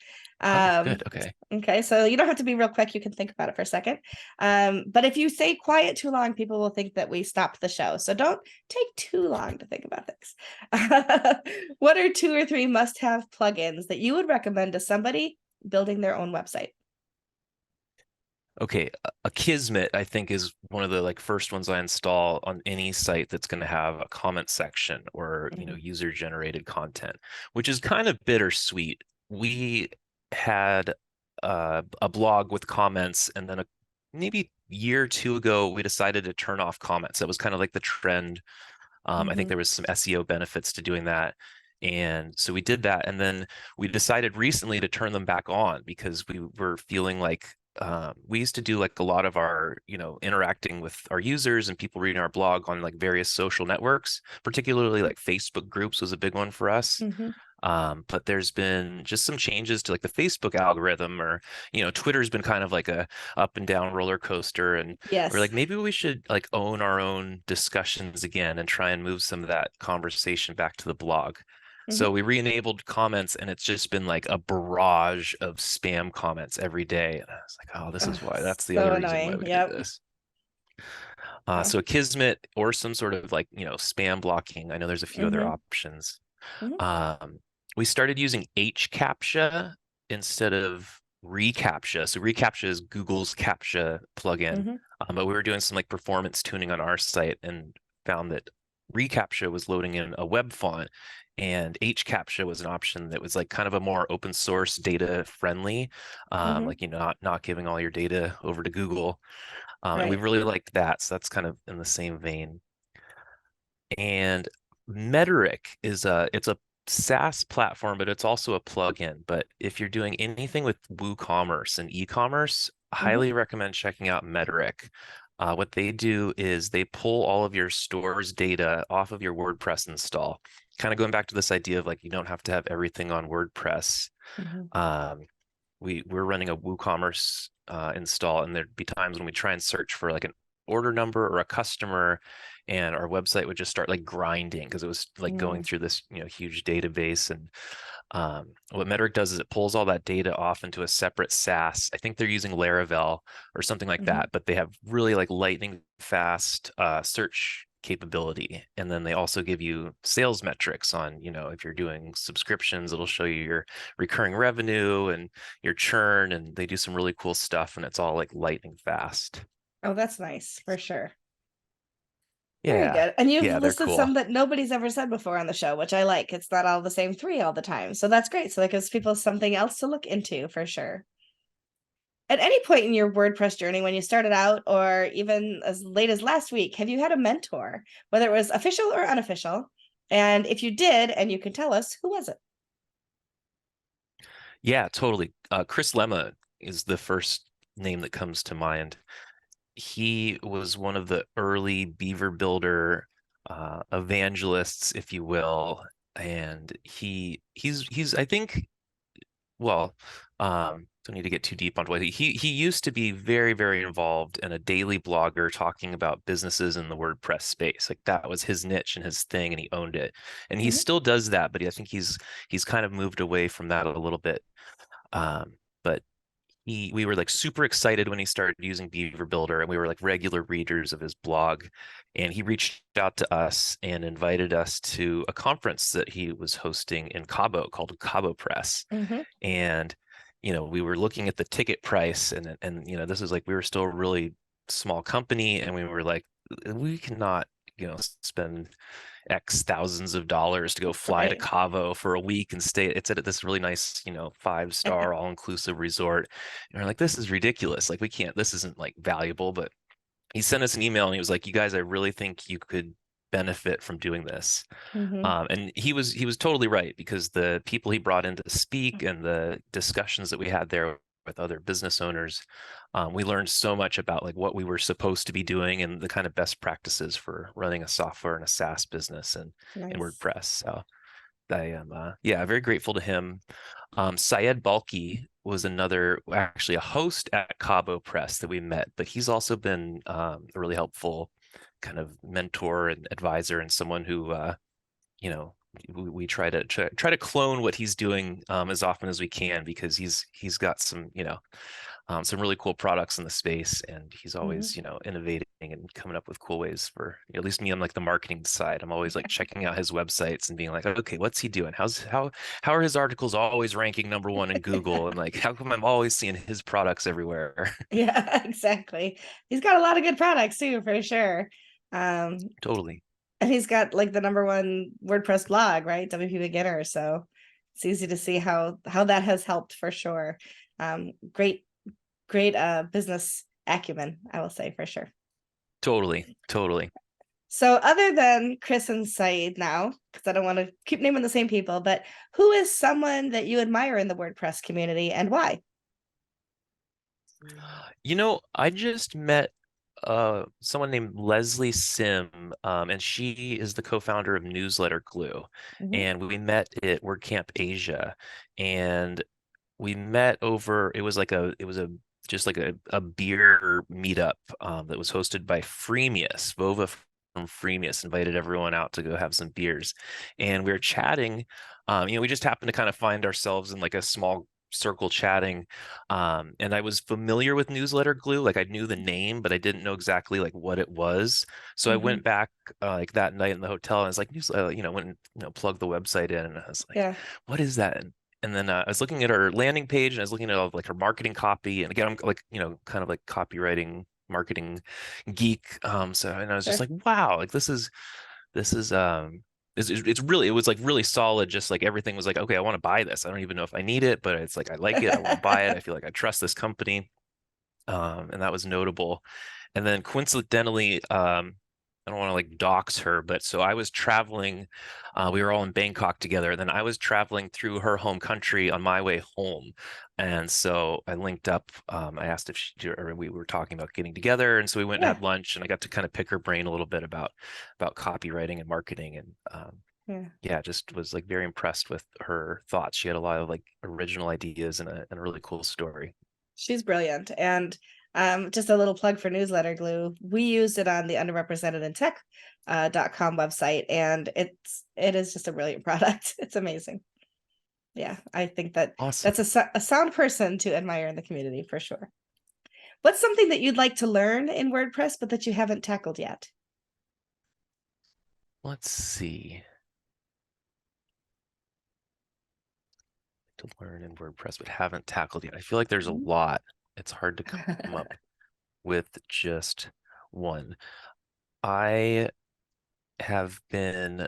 Oh, Um, good. Okay. okay, so you don't have to be real quick. You can think about it for a second. But if you say quiet too long, people will think that we stopped the show. So don't take too long to think about things. What are 2 or 3 must-have plugins that you would recommend to somebody building their own website? Okay, a Kismet, I think, is one of the like first ones I install on any site that's going to have a comment section, or Mhm. user generated content, which is kind of bittersweet. We had a blog with comments, and then maybe year or two ago we decided to turn off comments. That was kind of like the trend. I think Mhm. there was some SEO benefits to doing that. And so we did that. And then we decided recently to turn them back on, because we were feeling like we used to do like a lot of our, interacting with our users and people reading our blog on like various social networks, particularly like Facebook groups was a big one for us. Mhm. But there's been just some changes to like the Facebook algorithm, or Twitter's been kind of like a up and down roller coaster, and we're Yes. like, maybe we should like own our own discussions again and try and move some of that conversation back to the blog. So Mhm. we re-enabled comments, and it's just been like a barrage of spam comments every day. And I was like, oh, this Oh, is why. That's the so other reason why annoying. we did Yep. this. Oh. So a Kismet, or some sort of like, spam blocking. I know there's a few other Mhm. options. Mhm. Um, we started using HCAPTCHA instead of reCAPTCHA. So reCAPTCHA is Google's CAPTCHA plugin. Mhm. But we were doing some like performance tuning on our site and found that reCAPTCHA was loading in a web font, and HCAPTCHA was an option that was like kind of a more open source, data friendly, Hmm. like, not giving all your data over to Google. And we Right. really liked that. So that's kind of in the same vein. And Metric it's a SaaS platform, but it's also a plugin. But if you're doing anything with WooCommerce and e-commerce, I Hmm. highly recommend checking out Metric. What they do is they pull all of your store's data off of your WordPress install. Kind of going back to this idea of like you don't have to have everything on WordPress. Hmm. Um, we're running a WooCommerce install, and there'd be times when we try and search for like an order number or a customer, and our website would just start like grinding because it was like going Mm. through this huge database. And what Metric does is it pulls all that data off into a separate SaaS. I think they're using Laravel or something like Hmm. that, but they have really like lightning fast search capability. And then they also give you sales metrics on, if you're doing subscriptions, it'll show you your recurring revenue and your churn, and they do some really cool stuff, and it's all like lightning fast. Oh, that's nice for sure. Very Yeah. good. And you've Yeah, they're listed cool. some that nobody's ever said before on the show, which I like. It's not all the same three all the time. So that's great. So that gives people something else to look into for sure. At any point in your WordPress journey, when you started out, or even as late as last week, have you had a mentor, whether it was official or unofficial? And if you did, and you can tell us, who was it? Yeah, totally. Chris Lemma is the first name that comes to mind. He was one of the early Beaver Builder evangelists, if you will, and he's I think, well, don't need to get too deep onto what he used to be very, very involved in a daily blogger talking about businesses in the WordPress space. Like that was his niche and his thing, and he owned it. And he Mhm. still does that, but I think he's kind of moved away from that a little bit. But we were like super excited when he started using Beaver Builder, and we were like regular readers of his blog. And he reached out to us and invited us to a conference that he was hosting in Cabo called Cabo Press. Mhm. And we were looking at the ticket price, and this was like we were still a really small company, and we were like, we cannot spend X thousands of dollars to go fly to Right. Cabo for a week and stay. It's at this really nice, 5-star all-inclusive resort. And we're like, this is ridiculous. Like, we can't, this isn't like valuable. But he sent us an email and he was like, you guys, I really think you could benefit from doing this. Mhm. And he was totally right, because the people he brought in to speak and the discussions that we had there with other business owners, we learned so much about like what we were supposed to be doing and the kind of best practices for running a software and a SaaS business and in Nice. WordPress. So I am yeah, very grateful to him. Syed Balki was actually a host at Cabo Press that we met, but he's also been a really helpful kind of mentor and advisor, and someone who you know we try to clone what he's doing as often as we can, because he's got some really cool products in the space, and he's Mhm. always innovating and coming up with cool ways for at least me on like the marketing side. I'm always like checking out his websites and being like, okay, what's he doing? How are his articles always ranking #1 in Google? And like, how come I'm always seeing his products everywhere? Yeah, exactly. He's got a lot of good products too, for sure. Um, Totally. and he's got like the number one WordPress blog, right? WP Beginner. So it's easy to see how that has helped for sure. Great, great business acumen, I will say for sure. Totally. So other than Chris and Saeed now, because I don't want to keep naming the same people, but who is someone that you admire in the WordPress community and why? I just met someone named Leslie Sim, and she is the co-founder of Newsletter Glue. Mhm. And we met at WordCamp Asia, and we met over, it was a just like a beer meetup that was hosted by Freemius. Vova from Freemius invited everyone out to go have some beers, and we were chatting. We just happened to kind of find ourselves in like a small circle chatting, and I was familiar with Newsletter Glue. Like, I knew the name, but I didn't know exactly like what it was. So I Mhm. went back like that night in the hotel, and I was like, went and plugged the website in, and I was like, Yeah. what is that? And then I was looking at her landing page, and I was looking at all of, like, her marketing copy. And again, I'm like, kind of like copywriting, marketing geek. And I was just Sure. like, wow, like this is this is it's really, it was like really solid, just like everything was like, okay, I want to buy this. I don't even know if I need it, but it's like I like it, I want to buy it, I feel like I trust this company. And that was notable. And then coincidentally, I don't want to like dox her, but so I was traveling, we were all in Bangkok together, and then I was traveling through her home country on my way home. And so I linked up, I asked if she, or we were talking about getting together. And so we went and Yeah. had lunch, and I got to kind of pick her brain a little bit about copywriting and marketing. And Yeah. yeah, just was like very impressed with her thoughts. She had a lot of like original ideas and a really cool story. She's brilliant. And just a little plug for newsletter glue. We used it on the underrepresented in tech .com website, and it is just a brilliant product. It's amazing. Yeah, I think that Awesome. that's a sound person to admire in the community for sure. What's something that you'd like to learn in WordPress, but that you haven't tackled yet? Let's see. To learn in WordPress, but haven't tackled yet. I feel like there's a Mhm. lot. It's hard to come up with just one. I have been,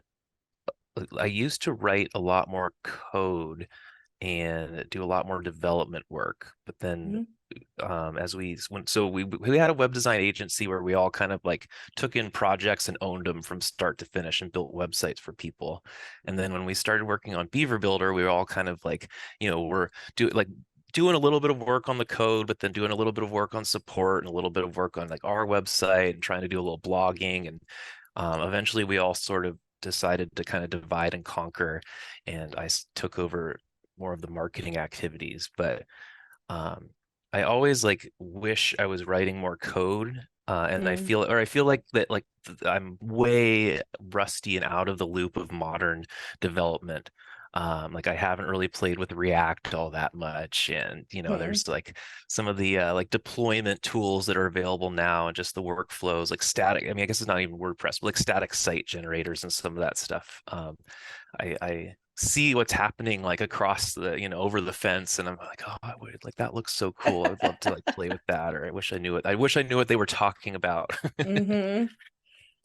I used to write a lot more code and do a lot more development work, but then Mhm. as we went, so we had a web design agency where we all kind of like took in projects and owned them from start to finish and built websites for people. And then when we started working on Beaver Builder, we were all kind of like, we're doing a little bit of work on the code, but then doing a little bit of work on support and a little bit of work on like our website and trying to do a little blogging. And eventually we all sort of decided to kind of divide and conquer, and I took over more of the marketing activities. But um, I always like wish I was writing more code. And Mm. I feel like that like I'm way rusty and out of the loop of modern development. Like I haven't really played with React all that much, and Mm. there's like some of the like deployment tools that are available now, and just the workflows, like static. I mean, I guess it's not even WordPress, but like static site generators and some of that stuff. I see what's happening like across the, over the fence, and I'm like, oh, I would like that looks so cool. I would love to like play with that, or I wish I knew it. I wish I knew what they were talking about. Hmm.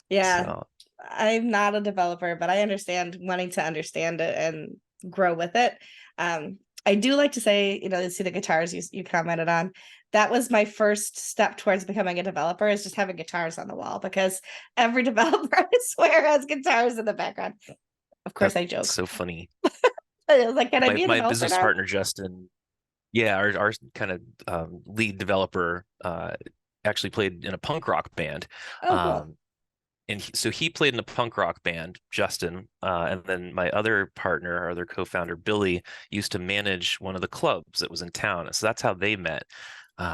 Yeah, So I'm not a developer, but I understand wanting to understand it and grow with it. I do like to say, you see the guitars you commented on. That was my first step towards becoming a developer, is just having guitars on the wall, because every developer I swear has guitars in the background. Of course, that's I joke. so funny. I was like, can I be a My developer business now? partner Justin, yeah, our kind of lead developer, actually played in a punk rock band. Oh, cool. Um, and so he played in a punk rock band, Justin, and then my other partner, our other co-founder Billy, used to manage one of the clubs that was in town. So that's how they met,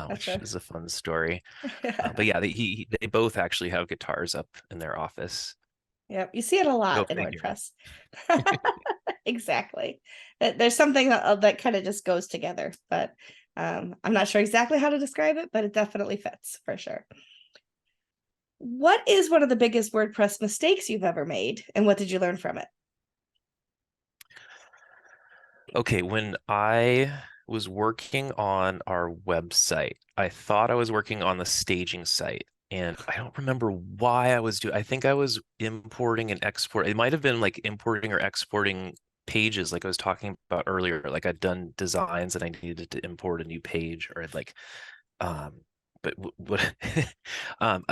which Gotcha. is a fun story. But yeah, they both actually have guitars up in their office. Yep, you see it a Go lot in figure. WordPress. Exactly. There's something that kind of just goes together, but I'm not sure exactly how to describe it, but it definitely fits for sure. What is one of the biggest WordPress mistakes you've ever made, and what did you learn from it? Okay, when I was working on our website, I thought I was working on the staging site, and I don't remember why I was doing. I think I was importing and export. It might have been like importing or exporting pages, like I was talking about earlier. Like I'd done designs and I needed to import a new page, or I'd like um, but what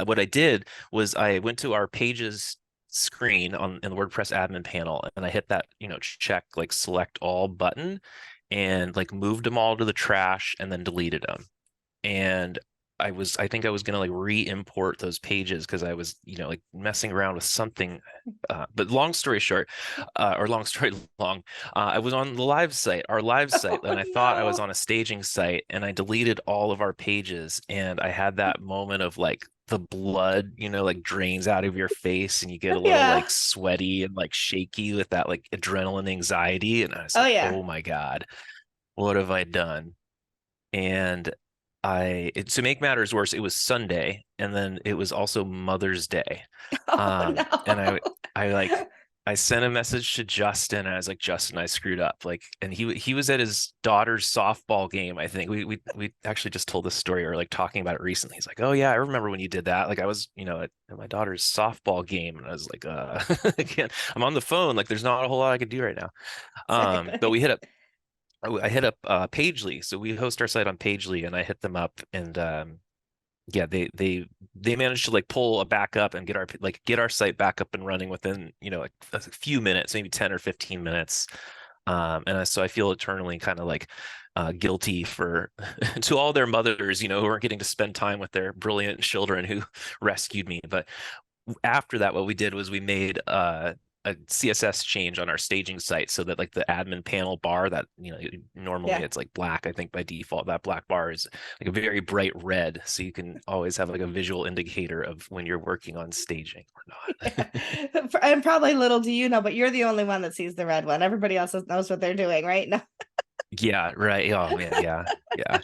what I did was I went to our pages screen on in the WordPress admin panel, and I hit that, check like select all button, and like moved them all to the trash and then deleted them. And I think I was gonna like re-import those pages because I was, like messing around with something. But long story short, or long story long, I was on the live site, our live site, Oh and I thought I was no. on a staging site, and I deleted all of our pages, and I had that moment of like the blood, like drains out of your face, and you get a little Yeah. like sweaty and like shaky with that like adrenaline anxiety, and I was Oh like, yeah. oh my God, what have I done? And to make matters worse, it was Sunday, and then it was also Mother's Day. Oh And no. I like I sent a message to Justin. And I was like, Justin, I screwed up. Like, and he was at his daughter's softball game. I think we actually just told this story or like talking about it recently. He's like, oh yeah, I remember when you did that. Like I was, at my daughter's softball game, and I was like, I can't. I'm on the phone. Like, there's not a whole lot I could do right now. But Exactly. I hit up Pagely. So we host our site on Pagely, and I hit them up, and yeah, they managed to like pull a backup and get our site back up and running within, like a few minutes, maybe 10 or 15 minutes. So I feel eternally kind of like guilty for to all their mothers, who aren't getting to spend time with their brilliant children who rescued me. But after that, what we did was we made a CSS change on our staging site so that like the admin panel bar that normally Yeah. it's like black, I think by default that black bar is like a very bright red, so you can always have like a visual indicator of when you're working on staging or Yeah. not. And probably little do you know, but you're the only one that sees the red one. Everybody else knows what they're doing, right? No, Yeah, right. Oh man, yeah, yeah.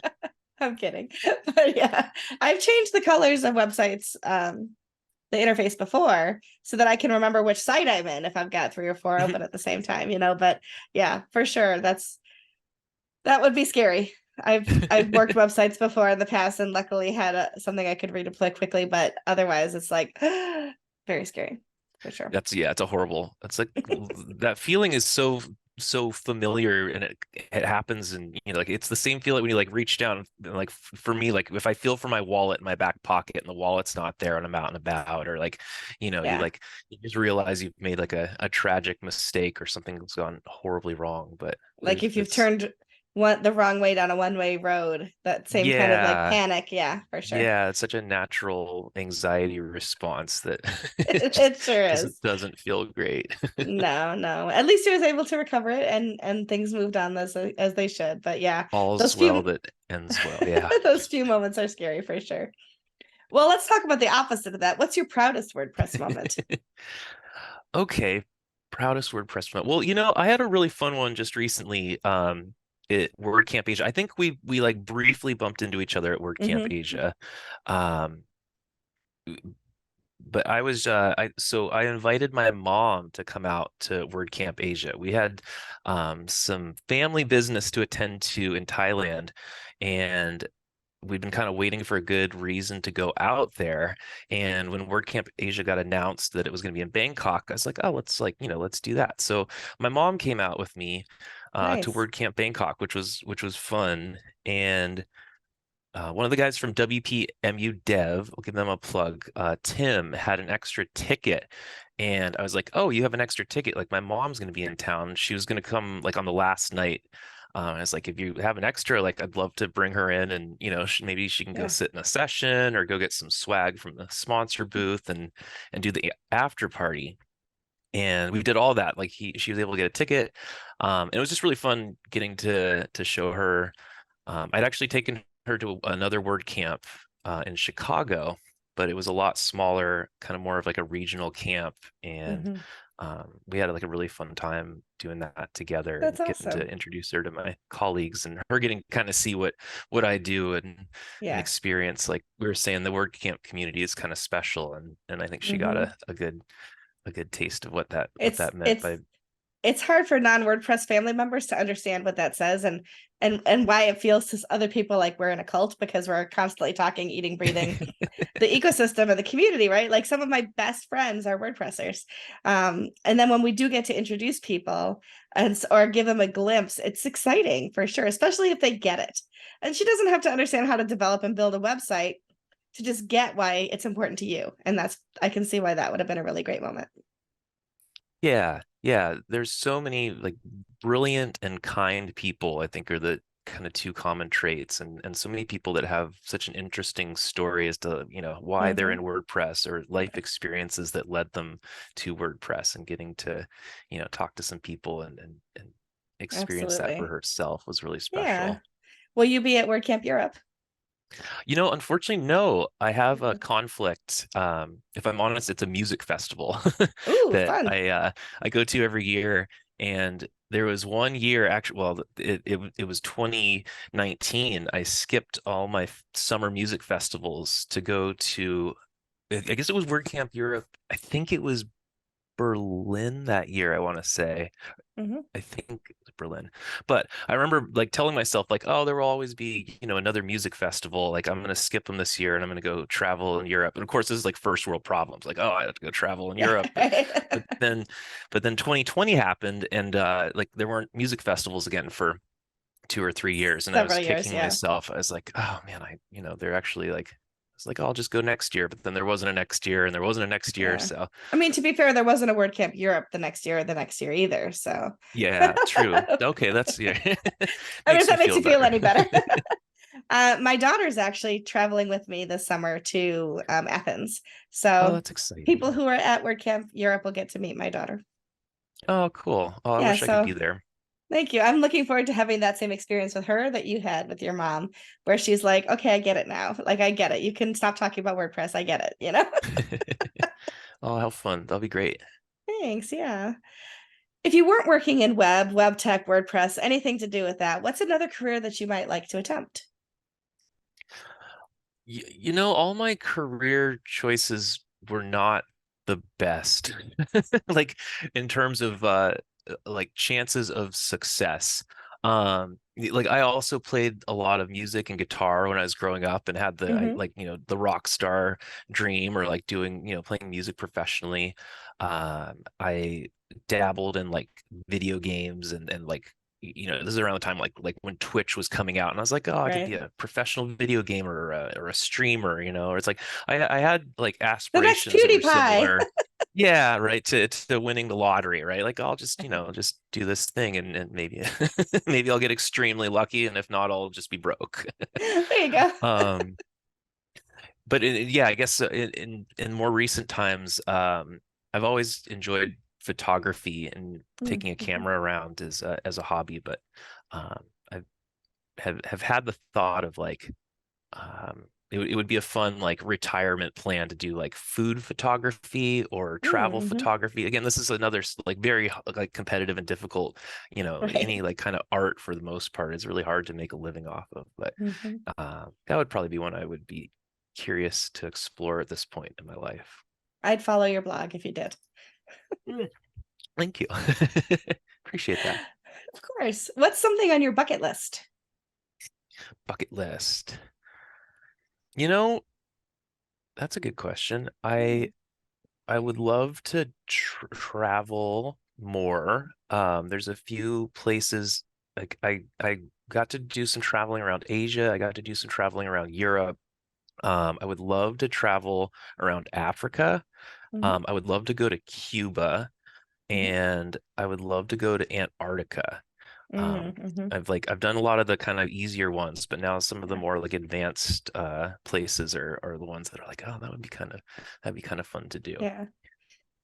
I'm kidding. But yeah, I've changed the colors of websites, the interface before so that I can remember which site I'm in if I've got three or four Mhm. open at the same time, but yeah, for sure. That would be scary. I've worked websites before in the past and luckily had something I could redeploy quickly, but otherwise it's like very scary for sure. Yeah, it's a horrible. It's like that feeling is so familiar, and it happens, and like it's the same feeling when you like reach down and like for me, like if I feel for my wallet in my back pocket and the wallet's not there and I'm out and about, or like Yeah. you just realize you've made like a tragic mistake or something's gone horribly wrong. But Like if you've it's turned the wrong way down a one-way road, that same kind of like yeah, panic. Yeah, for sure. yeah, it's such a natural anxiety response that it just It sure doesn't is. doesn't feel great. No, no. At least he was able to recover it and things moved on as they should. But yeah, those All's well few that ends well. Yeah. those few moments are scary for sure. Well, let's talk about the opposite of that. What's your proudest WordPress moment? Okay. Proudest WordPress moment. Well, I had a really fun one just recently. At WordCamp Asia. I think we like briefly bumped into each other at WordCamp Hmm. Asia. Um, but I invited my mom to come out to WordCamp Asia. We had some family business to attend to in Thailand, and we've been kind of waiting for a good reason to go out there. And when WordCamp Asia got announced that it was going to be in Bangkok, I was like, oh, let's do that. So my mom came out with me to Nice. WordCamp Bangkok, which was fun. And one of the guys from WPMU Dev, I'll give them a plug. Tim had an extra ticket, and I was like, "Oh, you have an extra ticket? Like my mom's going to be in town. She was going to come like on the last night." I was like, "If you have an extra, like I'd love to bring her in, and maybe she can go Yeah. sit in a session or go get some swag from the sponsor booth and do the after party." And we did all that. Like she was able to get a ticket. And it was just really fun getting to show her. I'd actually taken her to another word camp in Chicago, but it was a lot smaller, kind of more of like a regional camp. And Hmm. we had like a really fun time doing that together That's and getting to awesome. introduce her to my colleagues and her getting kind of see what I do and Yeah. experience. Like we were saying, the word camp community is kind of special, and I think she got Hmm. a good taste of what It's that meant it's by it's hard for non-WordPress family members to understand what that says and why it feels to other people like we're in a cult because we're constantly talking, eating, breathing the ecosystem of the community, right? Like some of my best friends are WordPressers. And then when we do get to introduce people or give them a glimpse, it's exciting for sure, especially if they get it. And she doesn't have to understand how to develop and build a website to just get why it's important to you. And I can see why that would have been a really great moment. Yeah, yeah. There's so many like brilliant and kind people, I think are the kind of two common traits, and so many people that have such an interesting story as to, why they're in Hmm. WordPress or life experiences that led them to WordPress, and getting to, talk to some people and experience that for Absolutely. herself was really Yeah. special. Will you be at WordCamp Europe? Unfortunately, no. I have a conflict. If I'm honest, it's a music festival Ooh, that fun. I go to every year. And there was one year, actually, well, it was 2019. I skipped all my summer music festivals to go to, I guess it was WordCamp Europe. I think it was Berlin that year, I want to say. Hmm. I think it was Berlin. But I remember like telling myself like, oh, there will always be, another music festival. Like I'm going to skip them this year and I'm going to go travel in Europe. And of course, this is like first world problems. Like, oh, I have to go travel in Yeah. Europe. But then 2020 happened and like there weren't music festivals again for 2 or 3 years. And I was Several years. kicking Yeah. myself. I was like, oh man, they're actually like, it's like, oh, I'll just go next year. But then there wasn't a next year and there wasn't a next year. Yeah. So I mean, to be fair, there wasn't a WordCamp Europe the next year or the next year either. So yeah, true. Okay, that's yeah. I mean, if Makes me that makes feel you feel better. any better. My daughter's actually traveling with me this summer to Athens. Oh, So that's people exciting. who are at WordCamp Europe will get to meet my daughter. Oh, cool. Oh, I Yeah, wish I could so be there. thank you. I'm looking forward to having that same experience with her that you had with your mom, where she's like, okay, I get it now. Like, I get it. You can stop talking about WordPress. I get it. Oh, how fun. That'll be great. Thanks. Yeah. If you weren't working in web tech, WordPress, anything to do with that, what's another career that you might like to attempt? All my career choices were not the best. Like in terms of like chances of success. Like I also played a lot of music and guitar when I was growing up and had Hmm. the rock star dream or like doing, playing music professionally. I dabbled in like video games and like this is around the time like when Twitch was coming out, and I was like, oh, I could be Right. a professional video gamer or a streamer, or it's like I had like The next aspirations that were PewDiePie. similar. Yeah, right, to winning the lottery, right? Like I'll just, just do this thing and maybe maybe I'll get extremely lucky, and if not, I'll just be broke. There you go. Um, but yeah, I guess in more recent times, I've always enjoyed photography and taking a Mhm. camera around as a hobby, but I have had the thought of like it would be a fun like retirement plan to do like food photography or travel Mhm. photography. Again, this is another like very like competitive and difficult, any Right. like kind of art for the most part is really hard to make a living off of. But Mhm. that would probably be one I would be curious to explore at this point in my life. I'd follow your blog if you did. Mm, thank you. Appreciate that. Of course. What's something on your bucket list? Bucket list. You know, that's a good question. I would love to travel more. There's a few places like I got to do some traveling around Asia. I got to do some traveling around Europe. I would love to travel around Africa. Mhm. I would love to go to Cuba, Mhm. and I would love to go to Antarctica. Mhm. Mhm. I've done a lot of the kind of easier ones, but now some of the Yeah. more like advanced places are the ones that are like, oh, that'd be kind of fun to do. Yeah.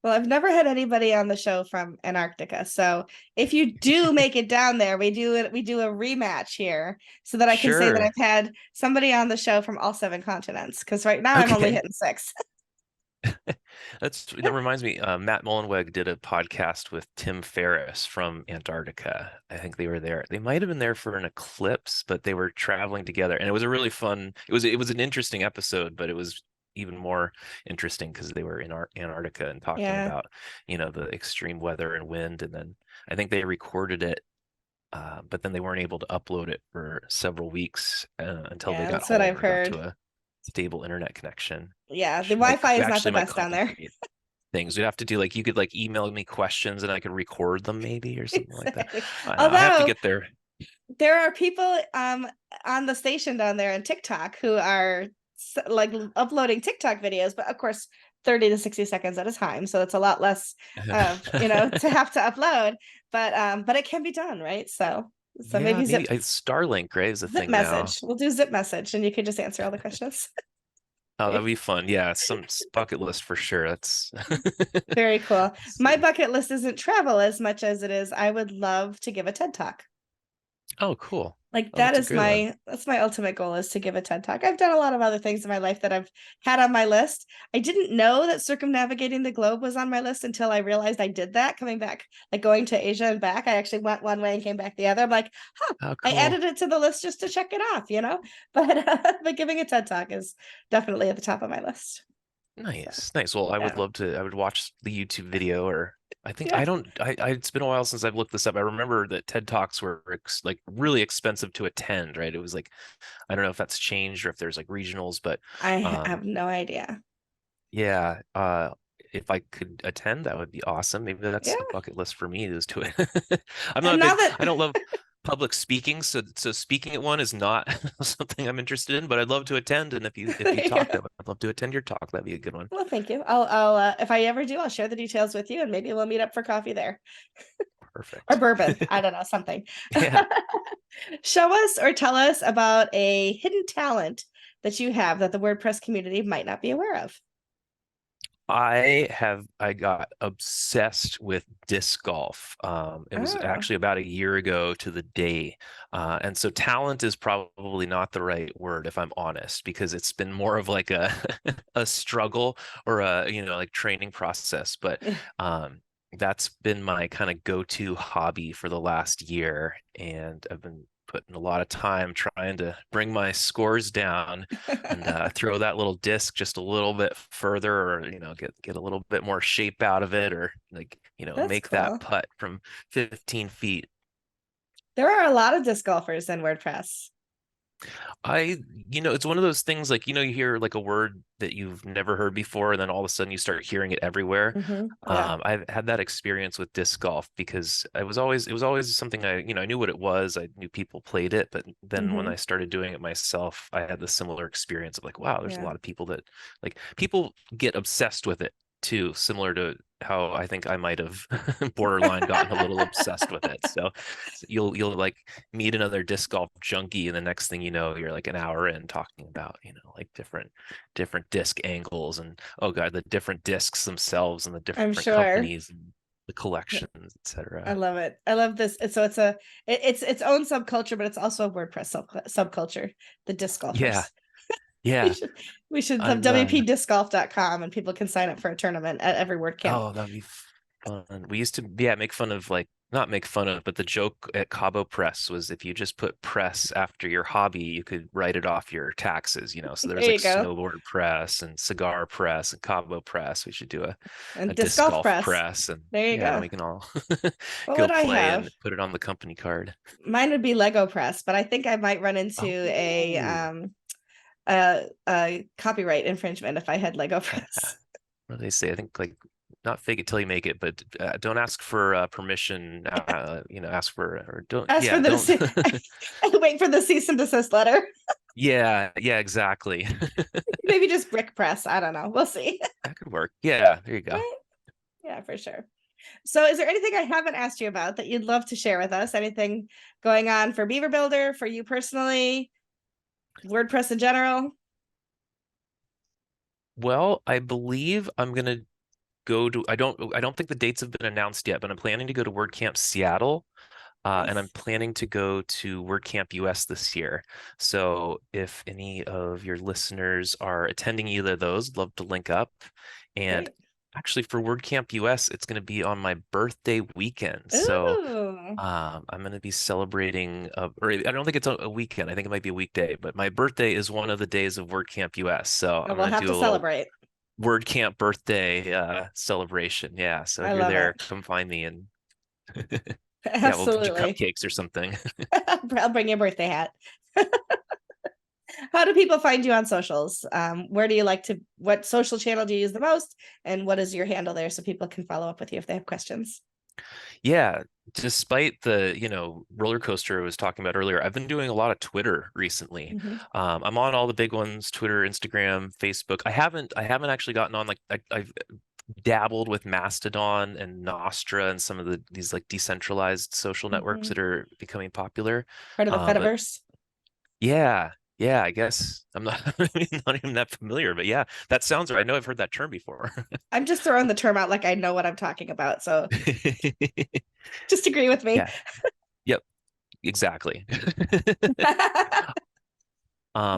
Well, I've never had anybody on the show from Antarctica. So if you do make it down there, we do a rematch here so that I can say that Sure. I've had somebody on the show from all seven continents. Because right now I'm only Okay. hitting six. That reminds me, Matt Mullenweg did a podcast with Tim Ferriss from Antarctica. I think they were there. They might have been there for an eclipse, but they were traveling together, and it was a really fun. It was an interesting episode, but it was even more interesting because they were in Antarctica and talking Yeah. about, the extreme weather and wind, and then I think they recorded it, but then they weren't able to upload it for several weeks until they Yeah, got that's what home I've or got to heard. a stable internet connection. Yeah, the Which might Wi-Fi is not the actually might best down there. complicate things. We'd have to do like you could like email me questions and I could record them maybe or something like that. Exactly. I have to Although get there. there are people on the station down there on TikTok who are like uploading TikTok videos, but of course 30 to 60 seconds at a time, so it's a lot less to have to upload, but it can be done, right? So Yeah, maybe maybe Starlink, right, is a zip thing now. message. We'll do zip message and you can just answer all the questions. Oh, that'd be fun. Yeah, some bucket list for sure. That's Very cool. Let's My see. bucket list isn't travel as much as it is I would love to give a TED talk. Oh, cool. Like Oh, that's a good one. that's my ultimate goal, is to give a TED talk. I've done a lot of other things in my life that I've had on my list. I didn't know that circumnavigating the globe was on my list until I realized I did that coming back, like going to Asia and back. I actually went one way and came back the other. I'm like, huh, Oh, I cool. added it to the list just to check it off. But but giving a TED talk is definitely at the top of my list. So Nice, nice. Well, I would yeah, love to. I would watch the YouTube video, or I think yeah. I don't. It's been a while since I've looked this up. I remember that TED Talks were like really expensive to attend, right? It was like I don't know if that's changed or if there's like regionals, but I um, have no idea. yeah. If I could attend, that would be awesome. Maybe Yeah, that's a bucket list for me is to I'm not and a now big. that I don't love public speaking, so speaking at one is not something I'm interested in. But I'd love to attend, and if there you you talk, go. I'd love to attend your talk. That'd be a good one. Well, thank you. I'll if I ever do, I'll share the details with you, and maybe we'll meet up for coffee there or Perfect. bourbon. I don't know, something. Yeah. Show us or tell us about a hidden talent that you have that the WordPress community might not be aware of. I got obsessed with disc golf. It was Oh, actually about a year ago to the day. And so talent is probably not the right word if I'm honest, because it's been more of like a a struggle or a, like training process. But that's been my kind of go-to hobby for the last year. And I've been putting a lot of time trying to bring my scores down and throw that little disc just a little bit further, or get a little bit more shape out of it, or like that's make that cool. putt from 15 feet. There are a lot of disc golfers in WordPress. I, it's one of those things like, you hear like a word that you've never heard before, and then all of a sudden you start hearing it everywhere. Yeah. I've had that experience with disc golf because it was always something I knew what it was. I knew people played it, but then when hmm I started doing it myself, I had the similar experience of like, wow, there's a Yeah. lot of people that like people get obsessed with it too, similar to how I think I might have borderline gotten a little obsessed with it. So you'll like meet another disc golf junkie, and the next thing you know, you're like an hour in talking about, like different disc angles, and oh god, the different discs themselves and the I'm different sure. companies and the collections, I etc. love it. I love this. So it's its own subculture, but it's also a WordPress subculture, the disc Yeah, golfers. We yeah. should we should have I'm WPDiscGolf.com and people can sign up for a tournament at every WordCamp. Oh, that'd be fun. We used to, yeah, make fun of like, not make fun of, but the joke at Cabo Press was if you just put press after your hobby, you could write it off your taxes. So There there's you like go. snowboard press and cigar press and Cabo Press. We should do a And disc disc golf golf press. press, and There you yeah, go. we can all What go would I play have? and put it on the company card. Mine would be Lego press, but I think I might run into Oh, a copyright infringement if I had Lego press. what do they say? I think like not fake it till you make it, but don't ask for permission. Ask for or don't. As for Yeah, the don't. wait for the cease and desist letter. Yeah, yeah, exactly. Maybe just brick press. I don't know. We'll see. That could work. Yeah, there you go. Right? Yeah, for sure. So, is there anything I haven't asked you about that you'd love to share with us? Anything going on for Beaver Builder, for you personally, WordPress in general? Well, I believe I'm gonna go to, I don't think the dates have been announced yet, but I'm planning to go to WordCamp Seattle. And I'm Nice. planning to go to WordCamp US this year. So if any of your listeners are attending either of those, love to link up. And Great. actually for WordCamp US, it's going to be on my birthday weekend. So Ooh. I'm going to be celebrating, or I don't think it's a weekend. I think it might be a weekday, but my birthday is one of the days of WordCamp US. So And I'm we'll going to have do to a little celebrate. WordCamp birthday celebration. Yeah. So I if you're love there, it. come find me, and yeah, we'll do Absolutely. cupcakes or something. I'll bring your birthday hat. How do people find you on socials? Where do you like to, what social channel do you use the most? And what is your handle there so people can follow up with you if they have questions? Yeah, despite the, roller coaster I was talking about earlier, I've been doing a lot of Twitter recently. Mhm. I'm on all the big ones, Twitter, Instagram, Facebook. I haven't actually gotten on like I've dabbled with Mastodon and Nostra and some of these like decentralized social networks Mhm. that are becoming popular. Part of the But Fediverse. yeah, yeah, I guess I'm not not even that familiar, but yeah, that sounds right. I know I've heard that term before. I'm just throwing the term out like I know what I'm talking about. So just agree with me. Yeah, yep, exactly.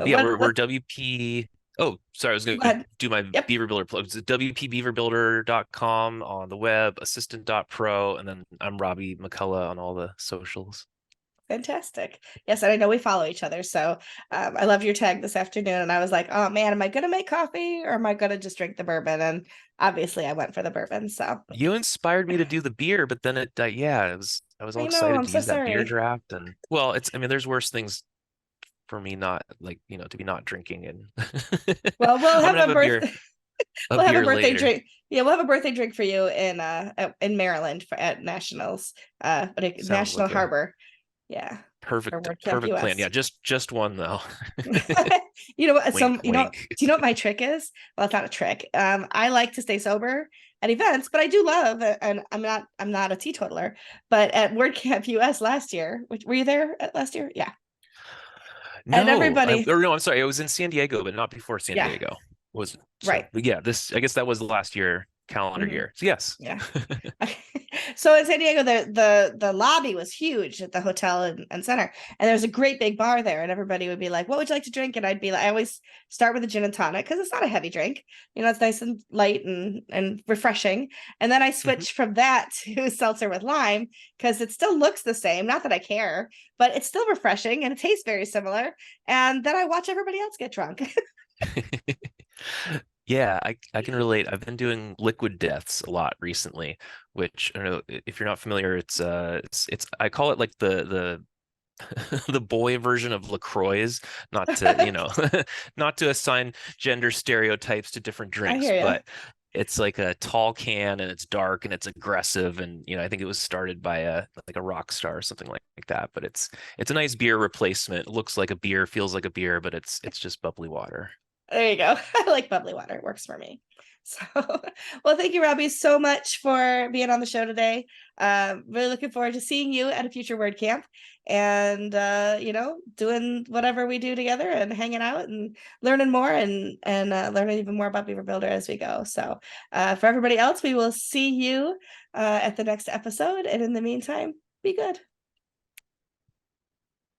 Yeah, What, we're WP. Oh, sorry, I was going to what? do my Yep. Beaver Builder plug. It's WPBeaverBuilder.com on the web, assistant.pro, and then I'm Robby McCullough on all the socials. Fantastic. Yes, and I know we follow each other. So I loved your tag this afternoon, and I was like, oh man, am I gonna make coffee or am I gonna just drink the bourbon? And obviously, I went for the bourbon. So You inspired me to do the beer, but then yeah, I was all I know. excited I'm to so use that beer sorry. draft. And well, it's, I mean, there's worse things for me not like, to be not drinking, and Well, we'll I'm have gonna have a birth. a We'll have a beer birthday later. drink. Yeah, we'll have a birthday drink for you in Maryland at Nationals, Sounds National like a Harbor. Yeah, for WordCamp perfect plan. US. Yeah, just one though. You know what? Wink, wink. Do you know what my trick is? Well, it's not a trick. I like to stay sober at events, but I do love, and I'm not a teetotaler, but at WordCamp US last year, were you there last year? Yeah. And No, everybody, or no, I'm sorry. I was in San Diego, but not before San yeah, Diego. Was so, right. but yeah, this, I guess that was the last year, calendar Hmm. year. So yes. Yeah. So in San Diego, the lobby was huge at the hotel and center, and there was a great big bar there, and everybody would be like, "What would you like to drink?" And I'd be like, I always start with a gin and tonic because it's not a heavy drink, it's nice and light and refreshing. And then I Mhm. switch from that to seltzer with lime because it still looks the same. Not that I care, but it's still refreshing and it tastes very similar. And then I watch everybody else get drunk. Yeah, I can relate. I've been doing liquid deaths a lot recently, which I don't know if you're not familiar. It's I call it like the boy version of LaCroix, not to, not to assign gender stereotypes to different I drinks, hear you. but it's like a tall can and it's dark and it's aggressive, and I think it was started by a like a rock star or something like that. But it's a nice beer replacement. It looks like a beer, feels like a beer, but it's just bubbly water. There you go. I like bubbly water. It works for me. So, well, thank you, Robbie, so much for being on the show today. Really looking forward to seeing you at a future word camp and, doing whatever we do together and hanging out and learning more and learning even more about Beaver Builder as we go. So, for everybody else, we will see you at the next episode. And in the meantime, be good.